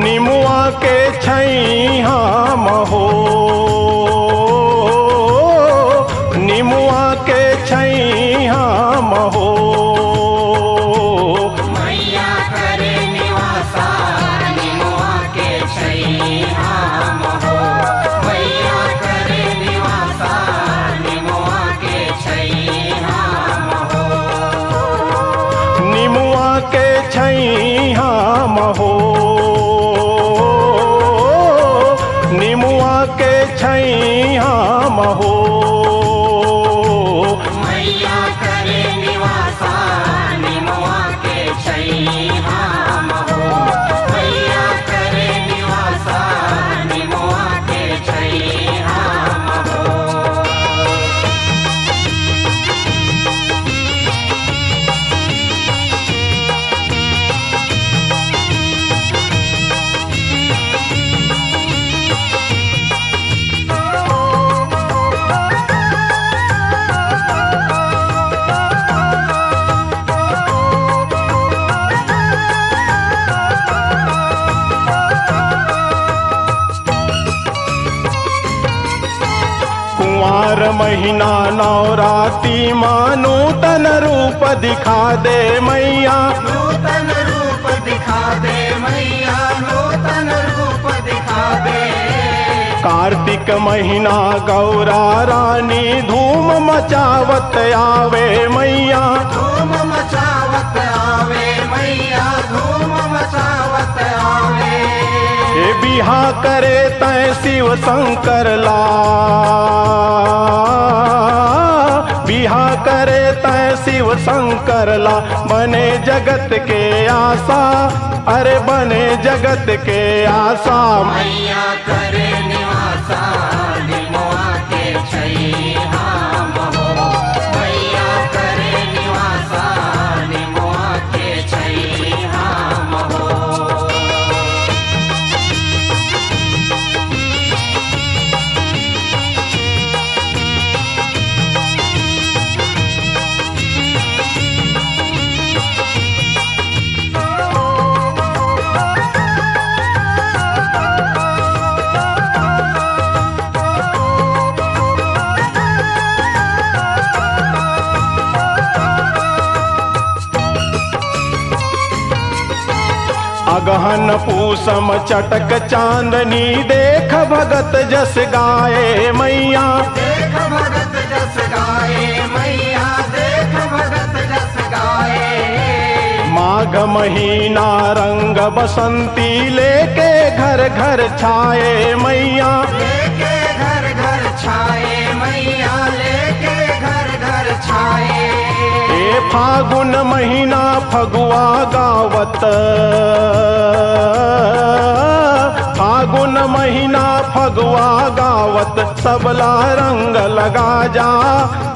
निमुआ के छैहा महो निमुआ के छैहा महो मैया करे निवासा निमुआ के छैहा महो मैया करे निवासा निमुआ के छैहा महो निमुआ के छैहा महो निमुआ के छैहा महो मैया करे निवासा निमुआ के छैहा महो मैया करे निवासा निमुआ के छैहा महो कुंवार महीना नवराती मानो तन रूप दिखा दे मैया नूतन रूप दिखा दे मैया नूतन रूप दिखा दे कार्तिक महीना गौरा रानी धूम मचावत आवे मैया धूम मचावत आवे मैया धूम मचावत आवे हे बिहा करे तय शिव शंकर ला बिहा करे तय शिव शंकर ला बने जगत के आशा अरे बने जगत के आशा मैया करे निवासा निमुआ के छैहा महो मैया करे निवासा निमुआ के छैहा महो सावन पूसम चटक चांदनी देख भगत जस गाए मैया, देख भगत जस गाए मैया, देख भगत जस गाए। माघ महीना रंग बसंती लेके घर घर छाए मैया, लेके घर घर छाए मैया, लेके घर घर छाए। ए फागुन महीना फगुआ गावत, फागुन महीना फगुआ गावत, सबला रंग लगा जा,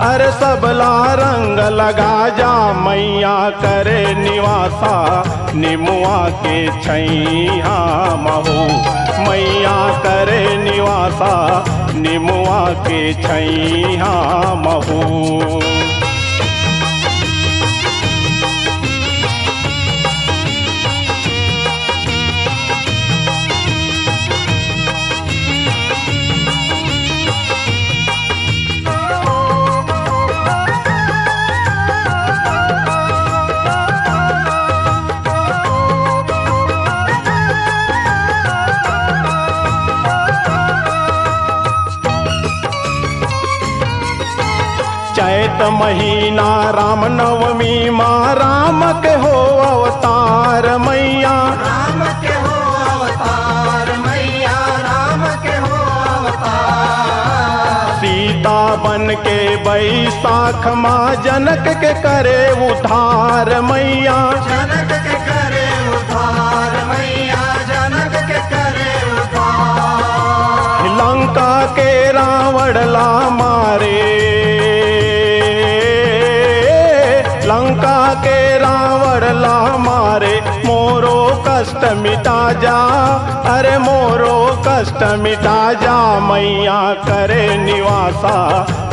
अरे सबला रंग लगा जा। मैया करे निवासा निमुआ के छैया महू, मैया करे निवासा निमुआ के छैया महू। चैत महीना राम नवमी माँ राम के हो अवतार मैया, राम के हो अवतार मैया, राम के हो अवतार। सीता बन के बैसाख माँ जनक के करे उद्धार मैया, जनक के करे उद्धार मैया, जनक के करे उद्धार। लंका के रावण ला मारे, लंका के रावण ला मारे, मोरो कष्ट मिटा जा, अरे मोरो कष्ट मिटा जा। मैया करे निवासा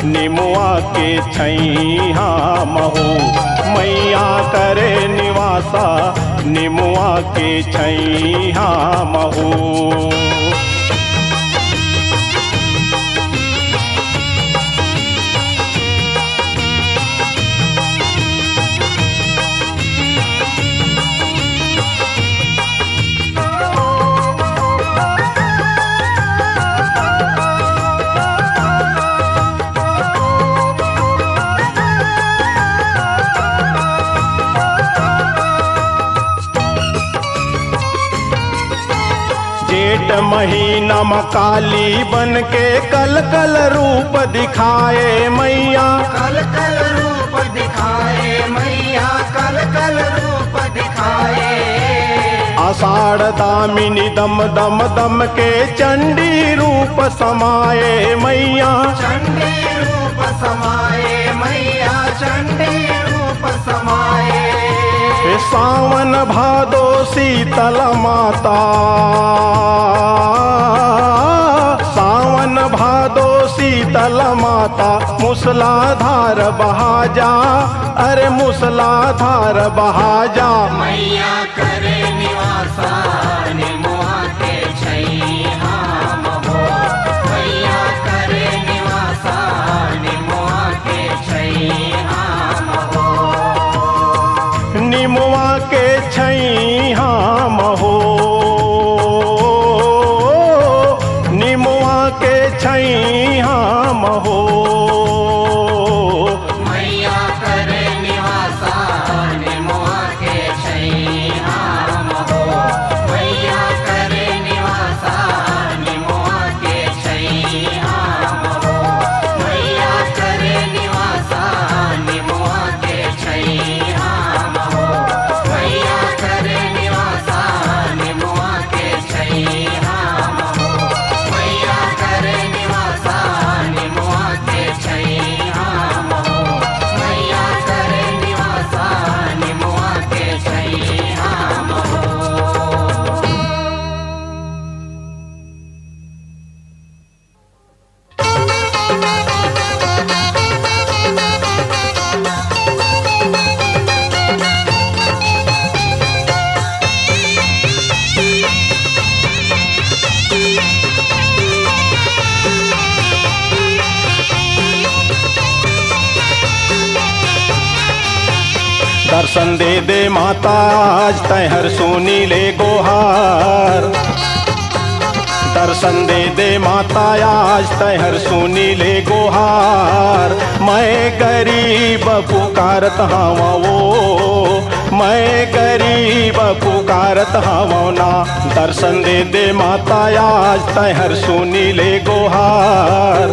निमुआ के छैया महू, मैया करे निवासा निमुआ के छैया महू। जेठ महीना में काली बन के कल कल रूप दिखाए मैया, कल कल रूप दिखाए मैया, कल कल रूप दिखाए। आषाढ़ दामिनी दम दम दम के चंडी रूप समाए मैया, चंडी रूप समाए मैया, चंडी रूप समाए। सावन भादो शीतल माता, सावन भादो शीतल माता, मूसलाधार बहा जा, अरे मूसलाधार बहा जा। मैया करे निवासा निमुआ के छैया महू, मैया करे निवासा निमुआ के छैया महू। निमुआ के छैया महू, निमुआ के छैया महू। मैया करे निवासा निमुआ के छैया महू, मैया करे निवासा निमुआ के छैया महू, मैया करे निवासा निमुआ के छैया महू, मैया करे निवासा निमुआ के छैया महू, मैया करे निवासा निमुआ दर्शन दे दे माता आज तैहर सुनी ले गोहार। दर्शन दे दे माता आज तैहर सुनी ले गोहार। मैं गरीब पुकारत हवा वो, मैं गरीब पुकारत हवा ना। दर्शन दे दे माता आज तैहर सुनी ले गोहार।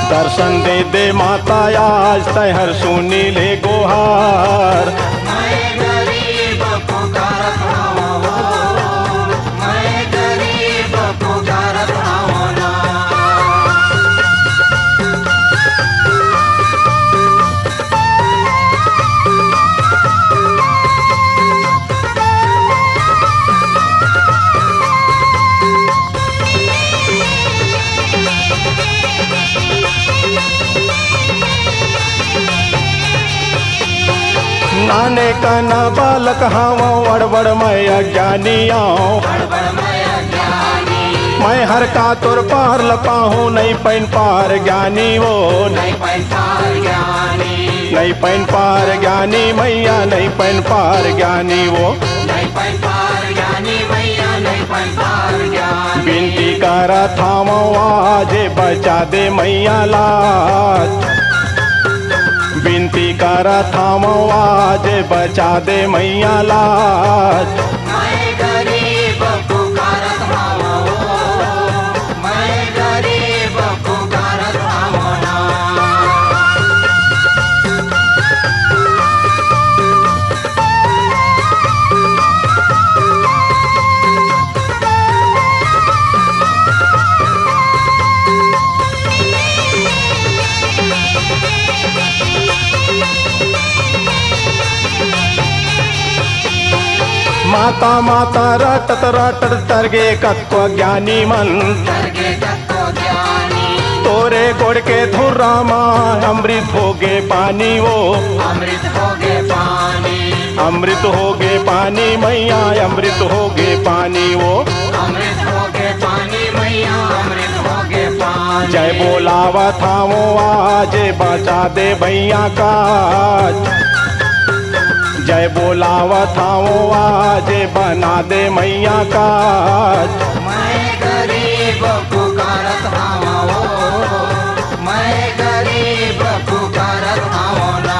दर्शन दे दे माता आज तैहर सुनी ले गोहार। मैं गरीब पुकारत हवा हो, मैं गरीब पुकारत हवा ना। नाने का ना बालक हावा वड़बड़ मैं अज्ञानिया। मैं हर का तुर पार लपाहूँ नहीं पैन पार ज्ञानी वो। नहीं पैन पार ज्ञानी मैया, नहीं पैन पार ज्ञानी वो। बिनती करा थामो आज बचा दे मैया लाज। बिनती करा थामो आज बचा दे मैया लाज। मैं गरीब पुकारत हवा हो, मैं गरीब पुकारत हवा ना। माता माता रटत रटत तरगे कत्व ज्ञानी मन। तोरे गोड़ के धुर्रा माँ अमृत होगे पानी वो। अमृत होगे पानी, अमृत होगे पानी मैया, अमृत होगे पानी वो। अमृत होगे पानी मैया, अमृत होगे पानी। जय बोलावा थामो आज बचा दे भैया काज। जय बोलावा थामो आज बना दे मैया काज। मैं गरीब पुकारत हवा हो, मैं गरीब पुकारत हवा ना।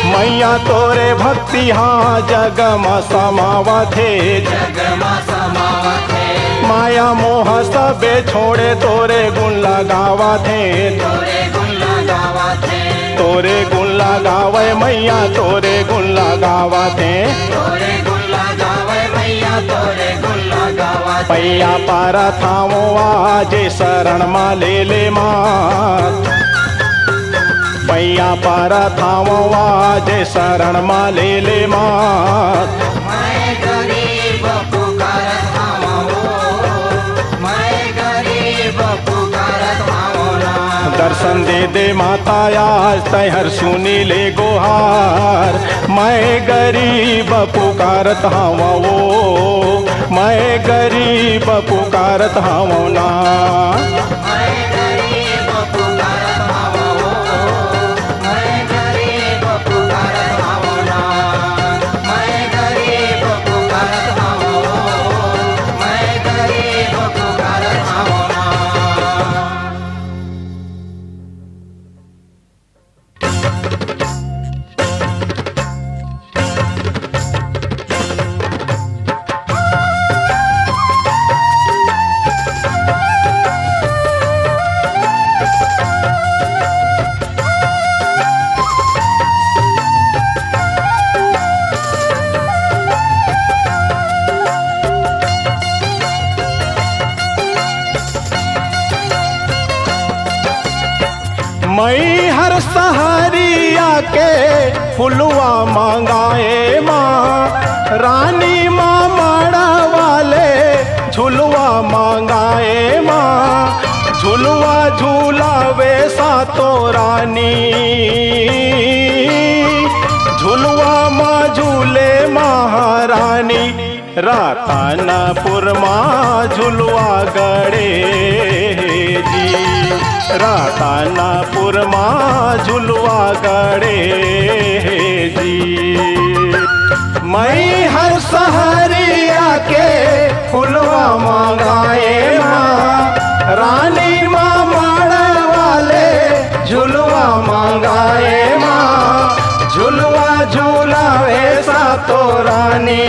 मैया तोरे भक्ति हाँ जग में समावा थे। जग में समावत है, माया मोह सबे छोड़े तोरे गुण लगावा थे। तोरे गुण लगावत है, तोरे गुण लगावे मैया, तोरे गुण लगावा थे। तोरे गुण लगावे मैया, तोरे गुण लगावत। पैया पारा थामो आज शरण मा ले ले मात। पैया पारा थामो आज शरण मा ले ले मात। मैं गरीब पुकारत हवा हो, मैं गरीब पुकारत हवा ना। दर्शन दे दे माता आज तैहर सुनी ले गोहार। मैं गरीब पुकारत हवा वो, मैं गरीब पुकारत हवा ना। मैं गरीब पुकारत हवा हो, मैं गरीब पुकारत हवा ना। मैं गरीब पुकारत हवा हो, मैं गरीब पुकारत हवा ना। मैं हर सहारिया के फुलवा मांगाए माँ। रानी माँ माड़ा वाले झुलवा मांगाए माँ। झूलावे सातो रानी, झुलवा माँ झूले महारानी, रातानापुर माँ झुलवा गड़े जी, रातानापुर माँ झुलवा गड़े जी। मैं हर सहरिया के फुलवा मांगाए माँ, रानी माँ माड़ा वाले झुलवा मांगाए माँ, झुलवा झूलावे सातो रानी,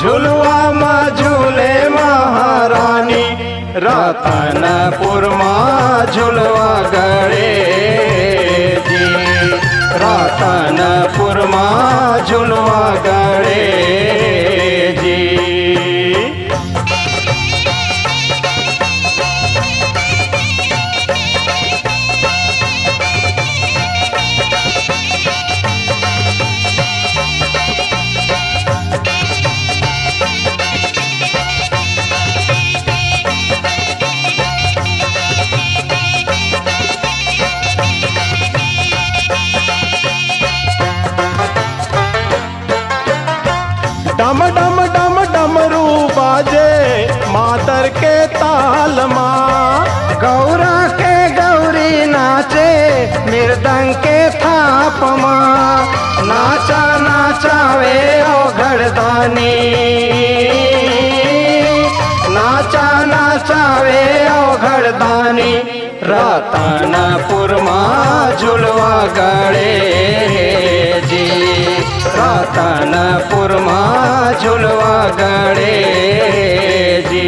झुलवा माँ झूले महारानी, रातानापुर माँ झुलवा गड़े जी, रातानापुर माँ झुलवा गड़े जी। डम डम डम डमरू बाजे मातर के ताल माँ, गौरा के गौरी नाचे मृदंग के थाप माँ, नाचा नाचावे ओ घड़दानी, नाचा नाचावे ओ घड़दानी, रातानापुर माँ झुलवा गड़े जी, रातानापुर माँ झुलवा गड़े जी।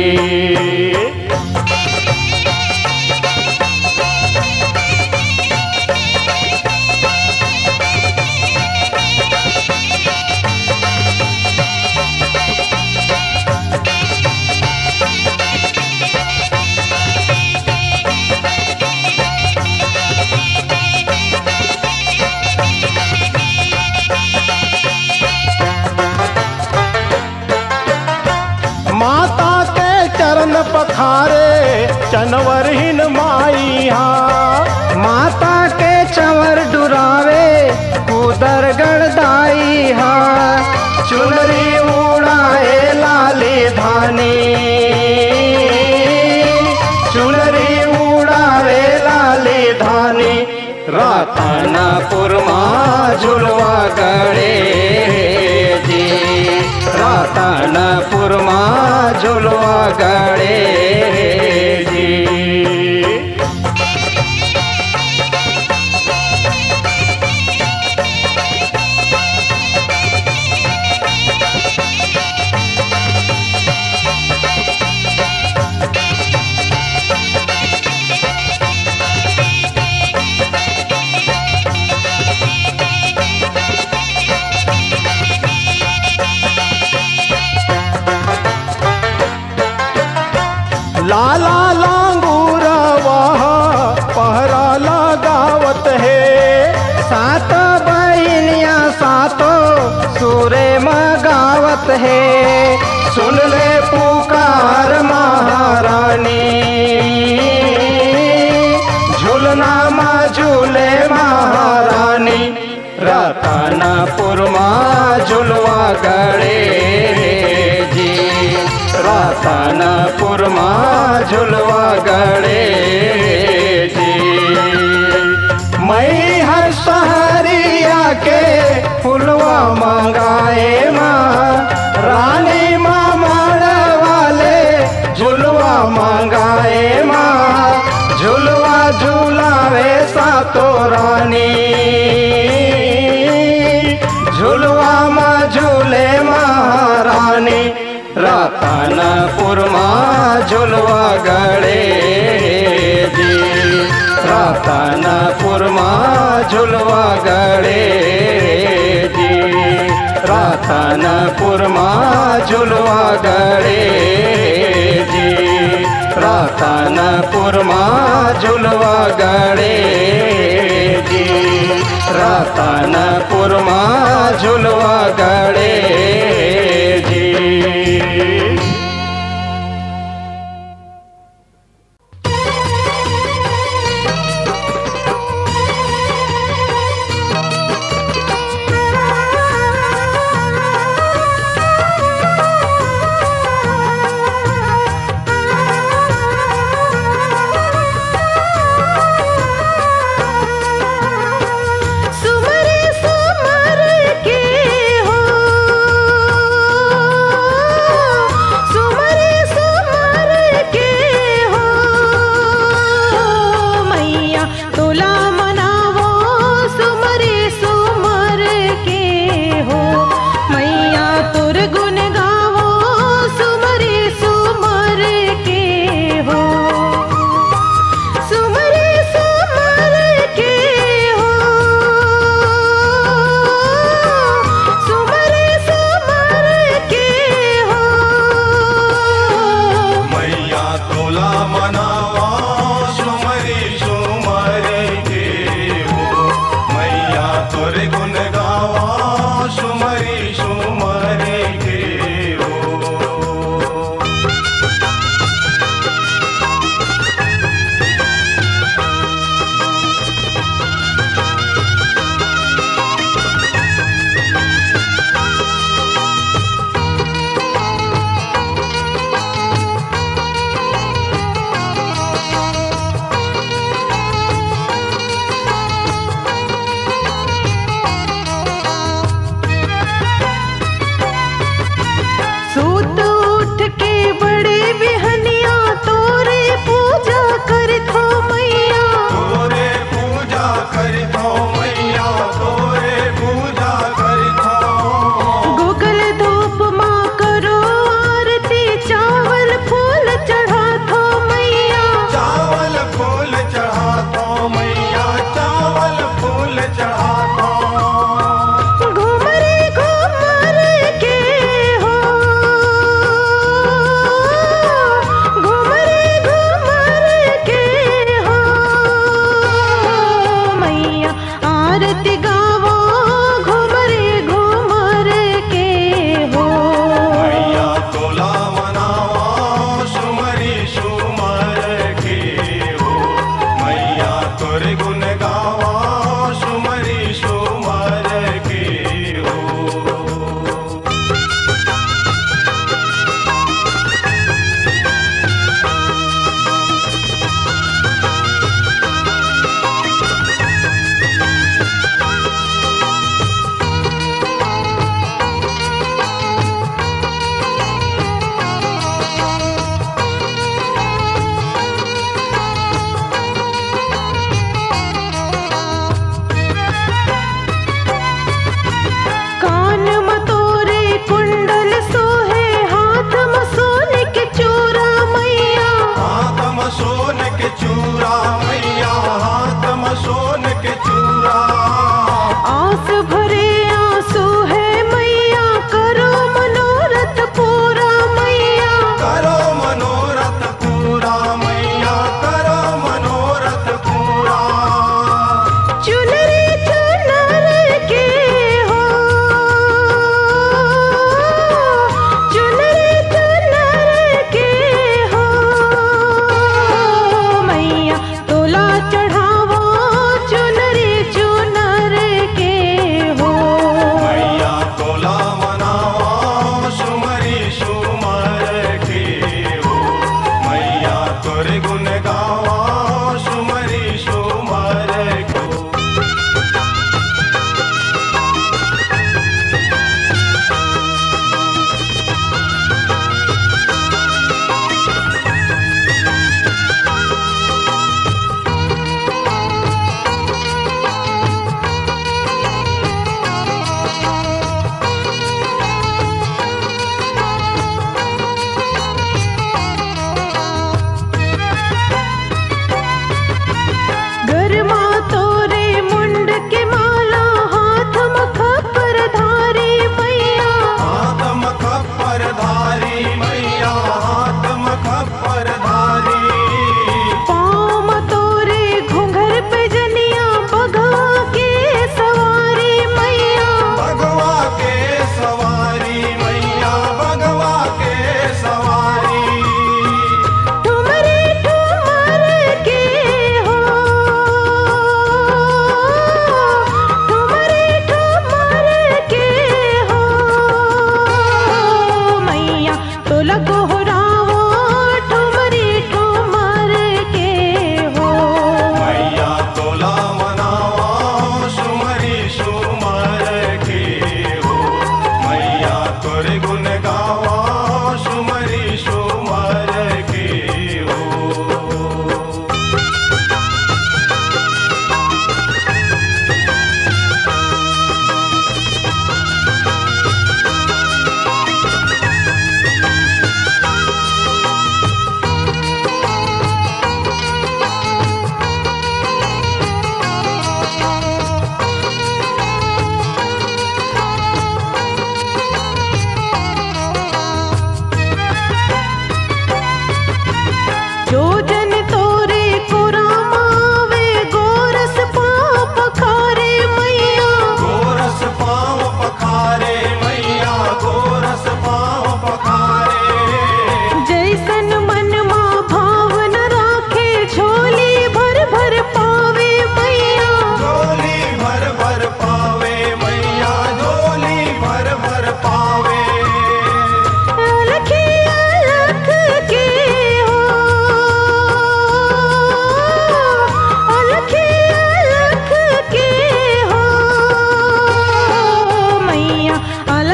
माता के चरण पखारे चनवरहीन माइया, माता के चवर डुरावे कुदर गड़दाई हा, चुनरी उड़ाए लाली धानी, चुनरी उड़ावे लाली धानी, रातानापुर माँ झुलवा गड़े जी, रातानापुर माँ झुलवा गड़े जी। लाला लांगूरवा पहरा लगावत है, सात बहनिया सातो सूरे मगावत है, सुन ले पुकार महारानी, झूलना माँ झूले महारानी, रातानापुर माँ झुलवा गड़े जी, रातानापुर माँ झुलवा गड़े जी। मैं हर सहरिया के फुलवा मंगाए माँ, रानी माँ माड़ा वाले झुलवा मंगाए माँ, झुलवा झूलावे सातो रानी, झुलवा माँ झूले महारानी, रातानापुर माँ झुलवा गड़े जी, रातानापुर माँ झुलवा गड़े जी, रातानापुर माँ झुलवा गड़े जी, रातानापुर माँ झुलवा गड़े जी, रातानापुर माँ झुलवा गड़े जी।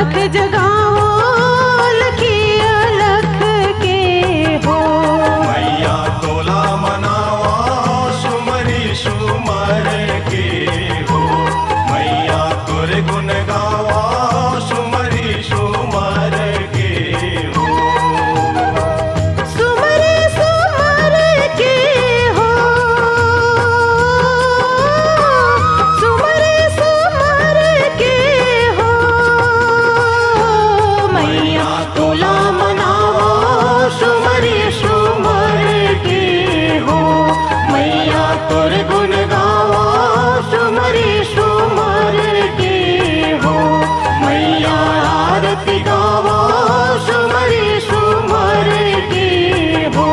अलख जगाओ लखी अलख के हो। मैया तोला मनावा सुमरी सुमर के हो। मैया तोरे गुण गावा सुमरी सुमर के हो। सुमरे सुमर के हो। सुमरे सुमर के हो। मैया तोला मनाओ सुमरे सुमर के हो। मैया तोर गुण गाओ सुमरे सुमर के हो। मैया आरती गाओ सुमरे सुमर के हो।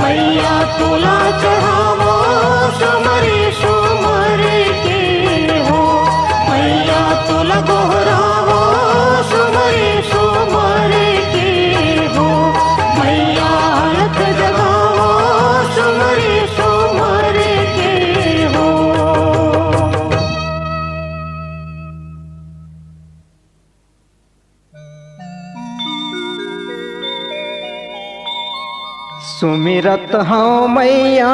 मैया तोला चढ़ावो सुमरे सुमर के हो। मैया तोला गोहरावो सुमरे सुमर के हो। मैया अलख जगावो सुमरे सुमर के हो। सुमिरत हूँ मैया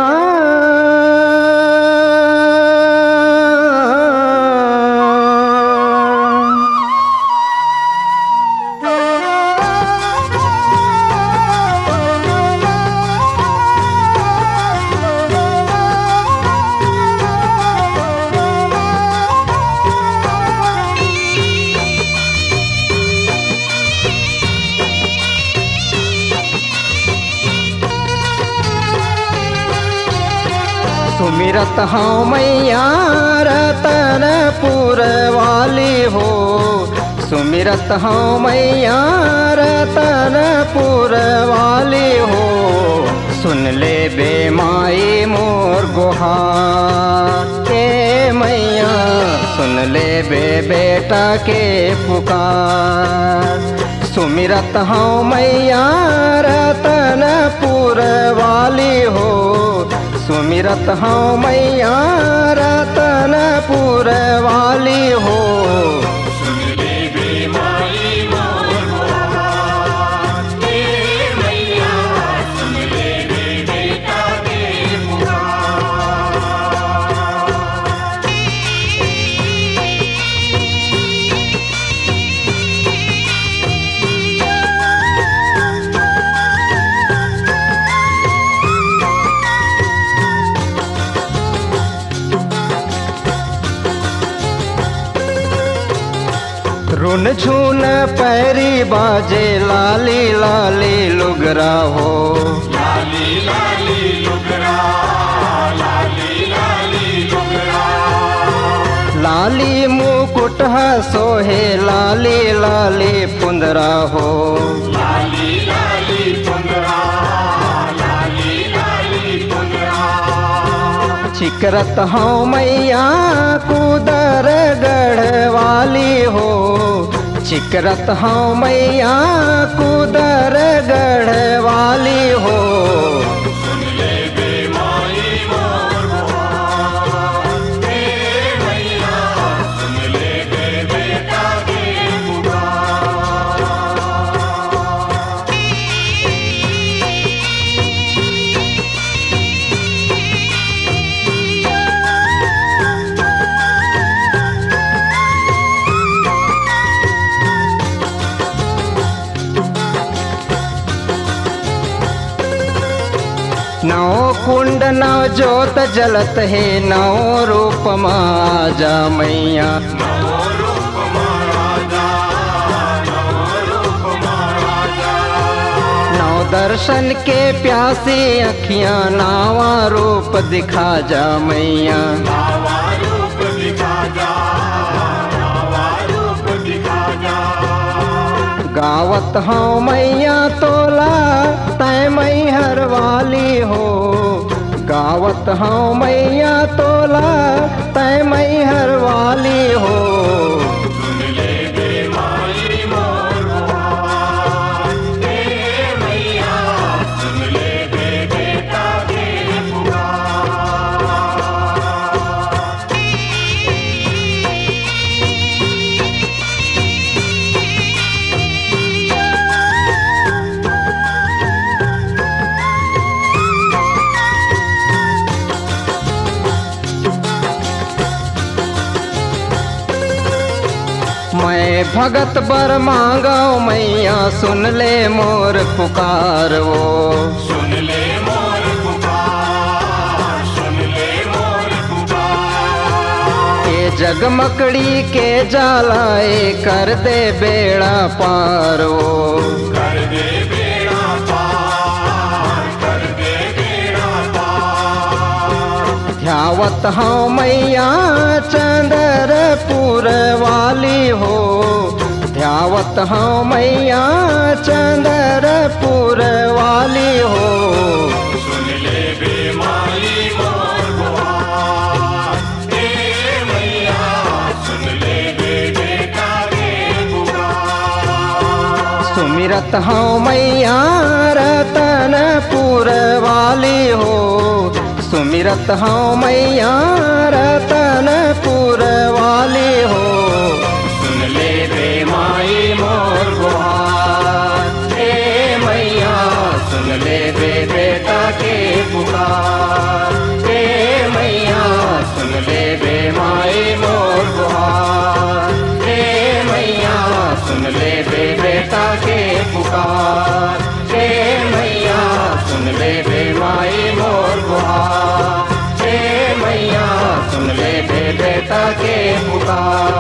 सुमिरत हूँ मैया रतनपुर वाली हो। सुमिरत हूँ मैया रतनपुर वाली हो। सुन ले बे माई मोर गुहार के मैया। सुन ले बे बेटा के पुकार। सुमिरत हूँ मैया रतनपुर वाली हो। सुमिरत हूँ मैया रतनपुर वाली हो। सुन ले बे माई मोर गुहार के मैया। सुन ले बे बेटा के पुकार। रुन झून पैरी बाजे लाली लाली लुगरा हो। लाली लाली लुगरा लाली लाली लुगरा। लाली मुकुट सोहे लाली लाली पुंदरा हो। लाली लाली पुंगरा लाली लाली पुंगरा। चिकरत हूँ मैया कुदर गढ़ वाली हो। चिकरत हूँ मैया कुदर गढ़ वाली हो। सुन ले बे माई मोर गुहार के मैया। सुन ले बे बेटा के पुकार। नौ कुंड नौ जोत जलत है। नौ रूप माजा मैया। नवो रूप महाराजा नवो रूप महाराजा। नौ दर्शन के प्यासी अखियाँ नावा रूप दिखा जा मैया। नावा रूप दिखा जा नावा रूप दिखा जा। गावत हूँ मैया तोला तय मैहर वाली हो। गावत हूँ मैया तोला तय मैहर वाली हो। सुन ले बे माई मोर गुहार के मैया। सुन ले बे बेटा के पुकार। मैं भगत बर मांगो मैया सुन ले मोर पुकार वो। सुन ले मोर पुकार, सुन ले मोर पुकार। ये जगमकड़ी के जलाए कर दे बेड़ा पार वो। कर दे बेड़ा पार, कर दे बेड़ा पार। ध्यावत हूँ मैया चंद्रपुर वाली हो। ध्यावत हूँ मैया चंद्रपुर वाली हो। सुन ले बेमारी मोर गुहार, हे मैया सुन ले बे बेटा के पुकार। सुमिरत हूँ मैया रतनपुर वाली हो। सुमिरत हूँ मैया रतनपुर वाली हो। सुन ले बे माई मोर गुहार, हे मैया सुन ले बे बेटा के पुकार। हे मैया सुन ले बे माई मोर गुहार, हे मैया सुन ले बे बेटा के पुकार। हे मैया सुन ले बे माई मोर गुहार, हे मैया सुन ले बे बेटा के पुकार।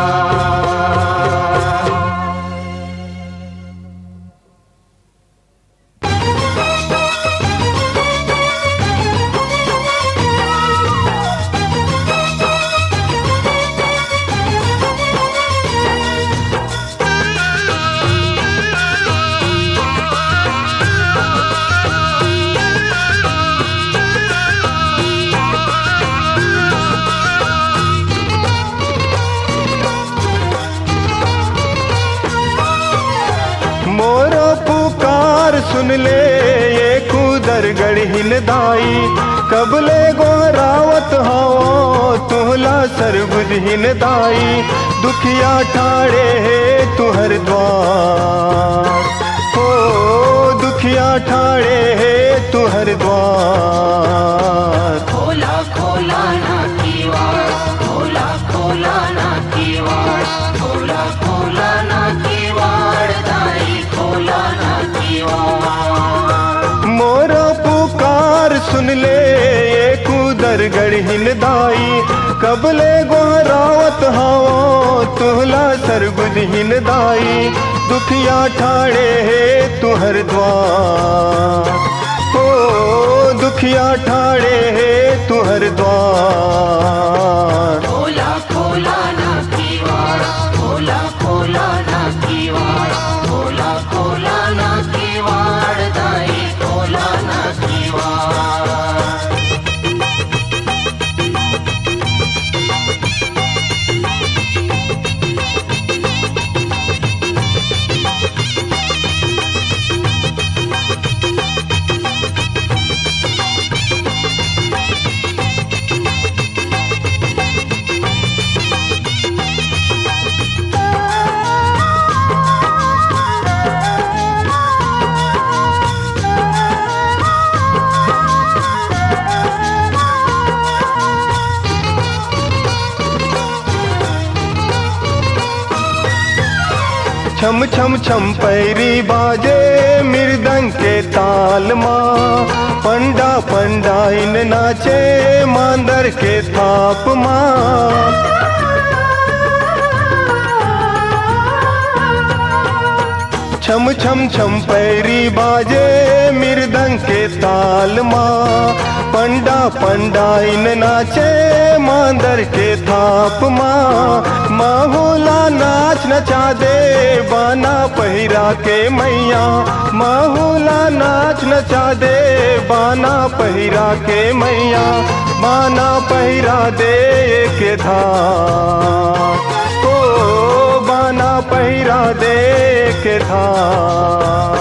मोरो पुकार सुन ले ये कुदर गढ़िन दाई। कबले गोरावत हो तुहला सरबुदहिन दाई। दुखिया ठाड़े है तुहर द्वार हो। दुखिया ठाड़े है तुहर द्वार। खोला खोला ना कीवाड़, खोला खोला ना कीवाड़, खोला खोला ना कीवाड़, दाई खोला ना कीवाड़। मोरो पुकार सुन ले ये कुदर गढ़िन दाई। कबले गोरावत हो तुहला सरबुदहिन दाई। दुखिया ठाड़े है तुहर द्वार हो। दुखिया ठाड़े है तुहर द्वार। खोला खोला ना कीवाड़, खोला खोला ना कीवाड़, खोला खोला ना कीवाड़, दाई खोला ना कीवाड़। छम छम छम पैरी बाजे मृदंग के ताल माँ। पंडा पंडा इन नाचे मांदर के थाप माँ। छम छम छम पैरी बाजे मृदंग के ताल माँ। पंडा पंडा इन नाचे मांदर के थाप माँ। माहौला नाच नचा दे बाना पहिरा के मैया। माहौला नाच नचा दे बाना पहिरा के मैया। बाना पहिरा दे के धार ओ बाना पहिरा दे के धार।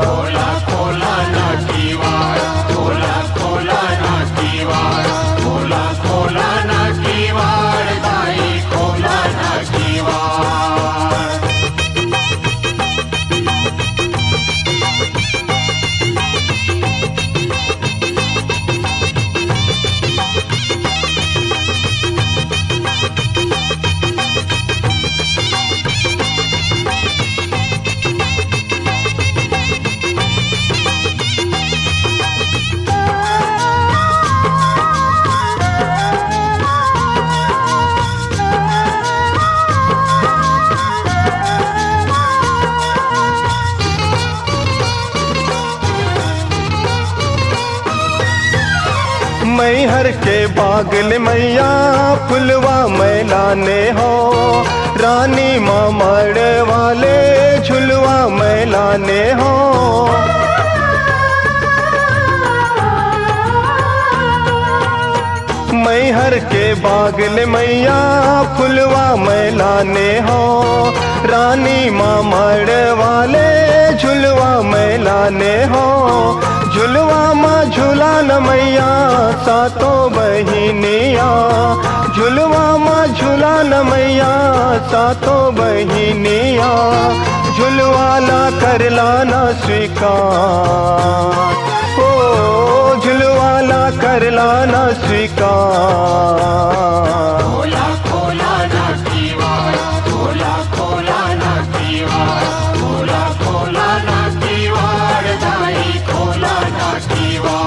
खोला खोला ना कीवाड़, खोला खोला ना कीवाड़, खोला खोला ना कीवाड़, दाई खोला ना कीवाड़। मैहर के बागल मैया फुलवा मैलाने हो, रानी माँ मड़ वाले झुलवा मैलाने हो। मैहर के बागल मैया फुलवा मैलाने हो, रानी माँ मड़ वाले झुलवा मैलाने हो। झुलवा माँ झूला न मैया सातों बहिनिया, झुलवा माँ झूला न मैया सातों बहिनिया, झुलवाला कर लाना स्वीकार, ओ झुलवाला कर लाना स्वीकार। खोला खोला ना दीवार, खोला खोला ना दीवार, खोला खोला ना दीवार, दाई खोला ना दीवार।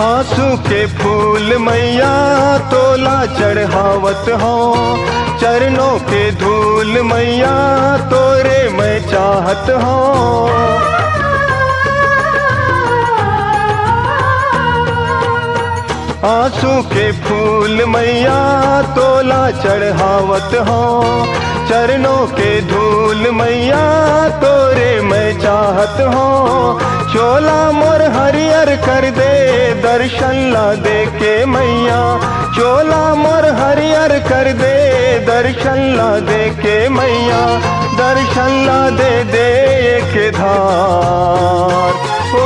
आंसू के फूल मैया तोला चढ़ावत हो, चरणों के धूल मैया तोरे मैं चाहत हो। आंसू के फूल मैया तोला चढ़ावत हो, चरणों के धूल मैया तोरे मैं चाहत हो। चोला मोर हरियर कर दे दर्शन ला दे के मैया, चोला मोर हरियर कर दे दर्शन ला दे के मैया, दर्शन ला दे एक धार, ओ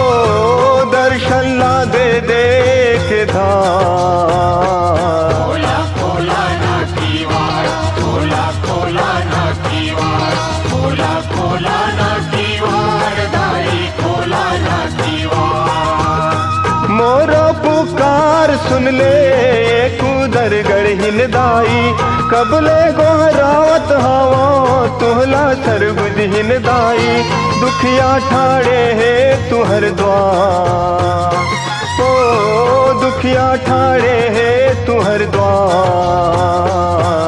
दर्शन ला दे एक धार। खोला खोला ना दीवार, खोला खोला ना दीवार, खोला खोला ना दीवार, दाई खोला ना दीवार। मोरो पुकार सुन ले कुदर गढ़िन दाई, कबले गोहरावत हवा तुहला सरगुजहिन दाई, दुखिया ठाड़े है तुहर द्वार, ओ दुखिया ठाड़े है तुहर द्वार।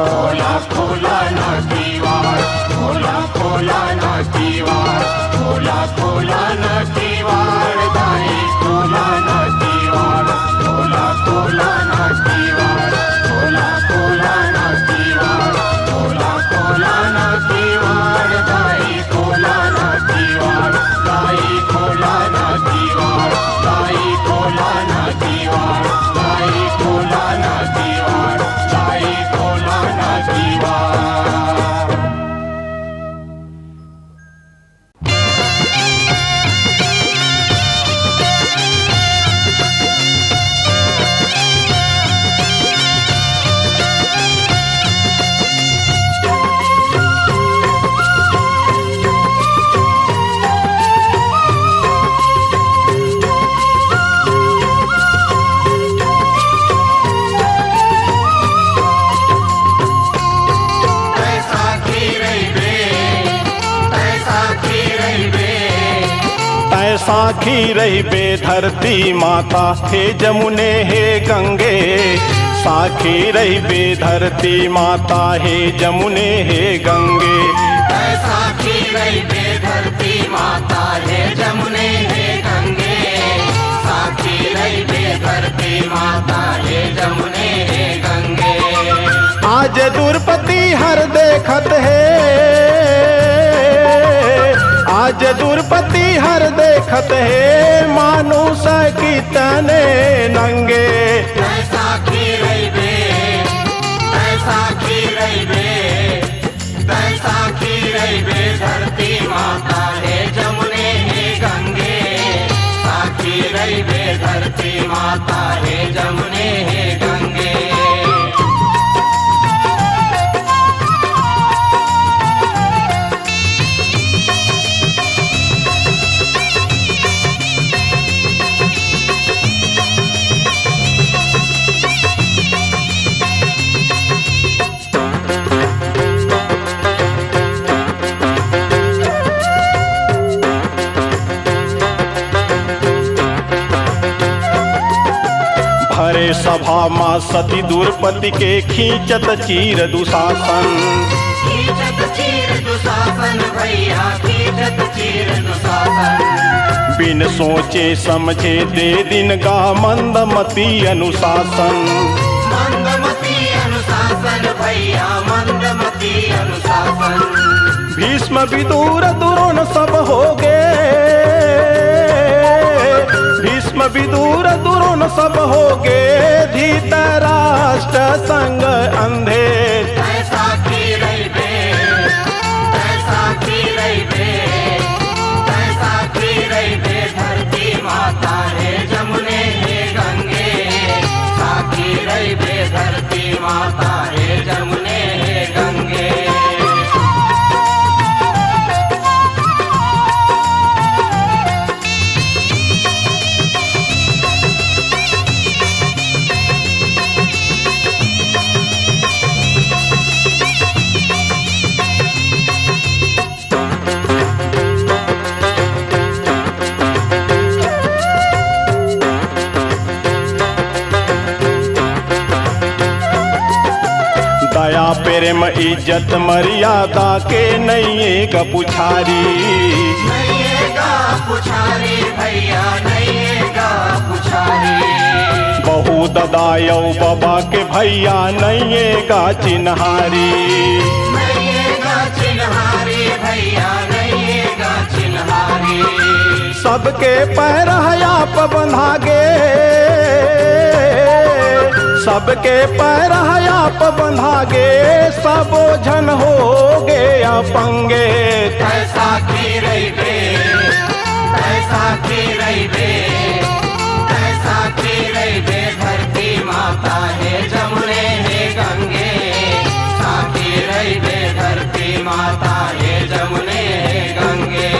खोला खोला ना दीवार, खोला खोला ना दीवार, खोला खोला ना दीवार, दाई खोला ना दीवार, खोला खोला ना दीवार, खोला खोला ना दीवार, खोला खोला ना दीवार, दाई खोला ना दीवार, दाई खोला ना दीवार, दाई खोला ना दीवार, दाई खोला ना दीवार, दाई खोला ना दीवार। साखी रही बे धरती माता, हे जमुने हे गंगे, साखी रही बे धरती माता, हे जमुने हे गंगे। साखी रही बे धरती माता, हे जमुने हे गंगे, साखी रही बे धरती माता, हे जमुने हे गंगे। आज दुर्पति हर देखत है, आज दुर्पति हर देखत है, मानुष कितने नंगे। साखी रही बे, साखी रही बे, साखी रही बे धरती माता, हे जमुने हे गंगे, साखी रही बे धरती माता, हे जमुने हे गंगे। करे सभा माँ सती द्रौपदी के खींचत चीर दुशासन। खींचत चीर दुशासन भैया खींचत चीर दुशासन। बिन सोचे समझे दे दिन गा मंदमती अनुशासन। मंदमती अनुशासन भैया मंदमती अनुशासन। भीष्म विदुर दुरोण सब हो गे, भीष्म विदुर दुरोण सब हो गे, धृतराष्ट्र संग अंधे। ऐसा की रहिबे, ऐसा की रहिबे, ऐसा की रहिबे धरती माता हे जमुने हे गंगे। साकी रहिबे धरती माता हे जमुने हे गंगे। दया प्रेम इज्जत मर्यादा के नैये पुछारी। नैयेगा पुछारी भैया नैयेगा पुछारी। बहु ददायौ बाबा के भैया नैयेगा चिन्हारी। नैयेगा चिन्हारी भैया नैयेगा चिन्हारी। सबके पैर आप बंधागे, सबके पैर आप बंधागे, सबो झन होगे अपंगे। ऐसा की रहिबे, ऐसा की रहिबे, ऐसा की रहिबे धरती माता हे जमुने हे गंगे। साकी रहिबे धरती माता हे जमुने हे गंगे।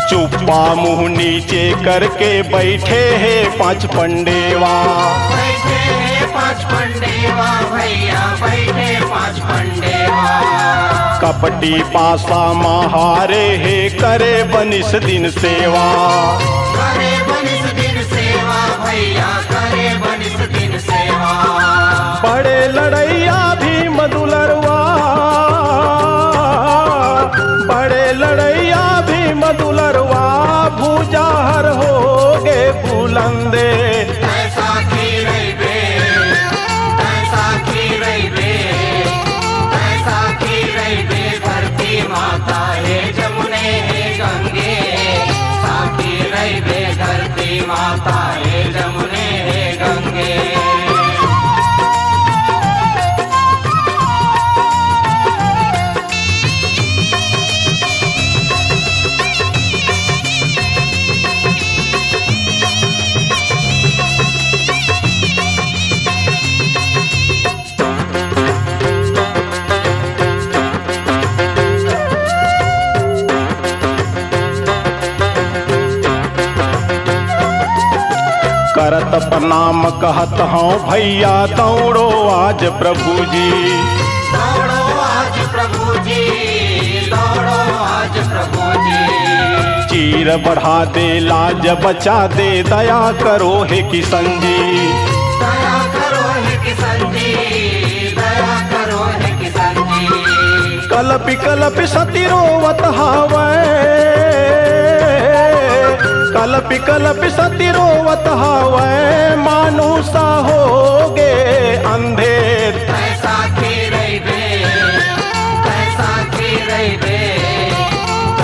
चुप्पा मुंह नीचे करके बैठे हैं 5 पंडेवा। बैठे हैं 5 पंडेवा भैया बैठे 5 पंडेवा। कपटी पासा महारे है करे बनिस दिन सेवा। करे बनिस दिन सेवा भैया करे बनिस दिन सेवा। बड़े लड़ैया भी मधुलरवा, बड़े लड़ैया भी मधुलरवा, भूजाहर होगे बुलंदे। ऐसा की रहिबे, ऐसा की रहिबे, ऐसा की रहिबे धरती माता हे जमुने हे गंगे। साकी रहिबे धरती माता हे जमुने हे गंगे। करत प्रणाम कहत हूँ भैया दौड़ो आज प्रभु जी। दौड़ो आज प्रभु जी, दौड़ो आज प्रभु जी। चीर बढ़ा दे लाज बचा दे दया करो हे किशन जी। दया करो हे किशन जी, दया करो हे किशन जी। कलपि कलपि सती रोवत हावै, कलपि कलपि सती रोवत हावै, मानुसा होगे अंधे। ऐसा की रहिबे, ऐसा की रहिबे,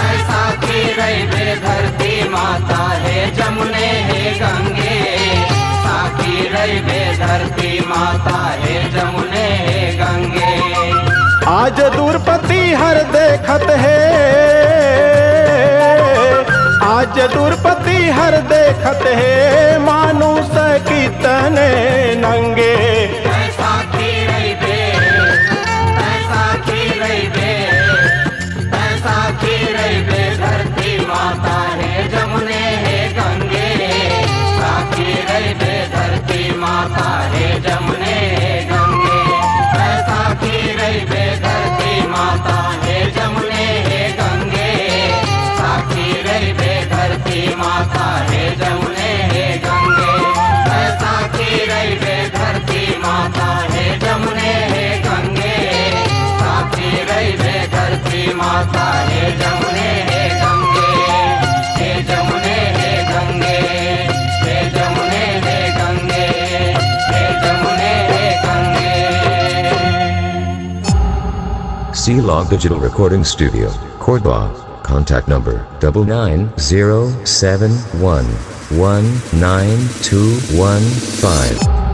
ऐसा की रहिबे धरती माता हे जमुने हे गंगे। साकी रहिबे धरती माता हे जमुने हे गंगे। आज द्रौपदी हर देखत है, आज द्रौपदी हर देखत है, मानुष कितने नंगे। ऐसा की रहिबे, माता हे जमुने हे गंगे साखी रही बे धरती माता हे जमुने हे गंगे साखी रही बे धरती माता हे जमुने हे गंगे साखी रही बे धरती माता हे जमुने हे गंगे साखी रही बे धरती माता हे जमुने हे गंगे हे जमुने हे गंगे हे जमुने हे गंगे हे जमुने हे गंगे। C-Log Digital Recording Studio, Cordoba. Contact number 9907119215.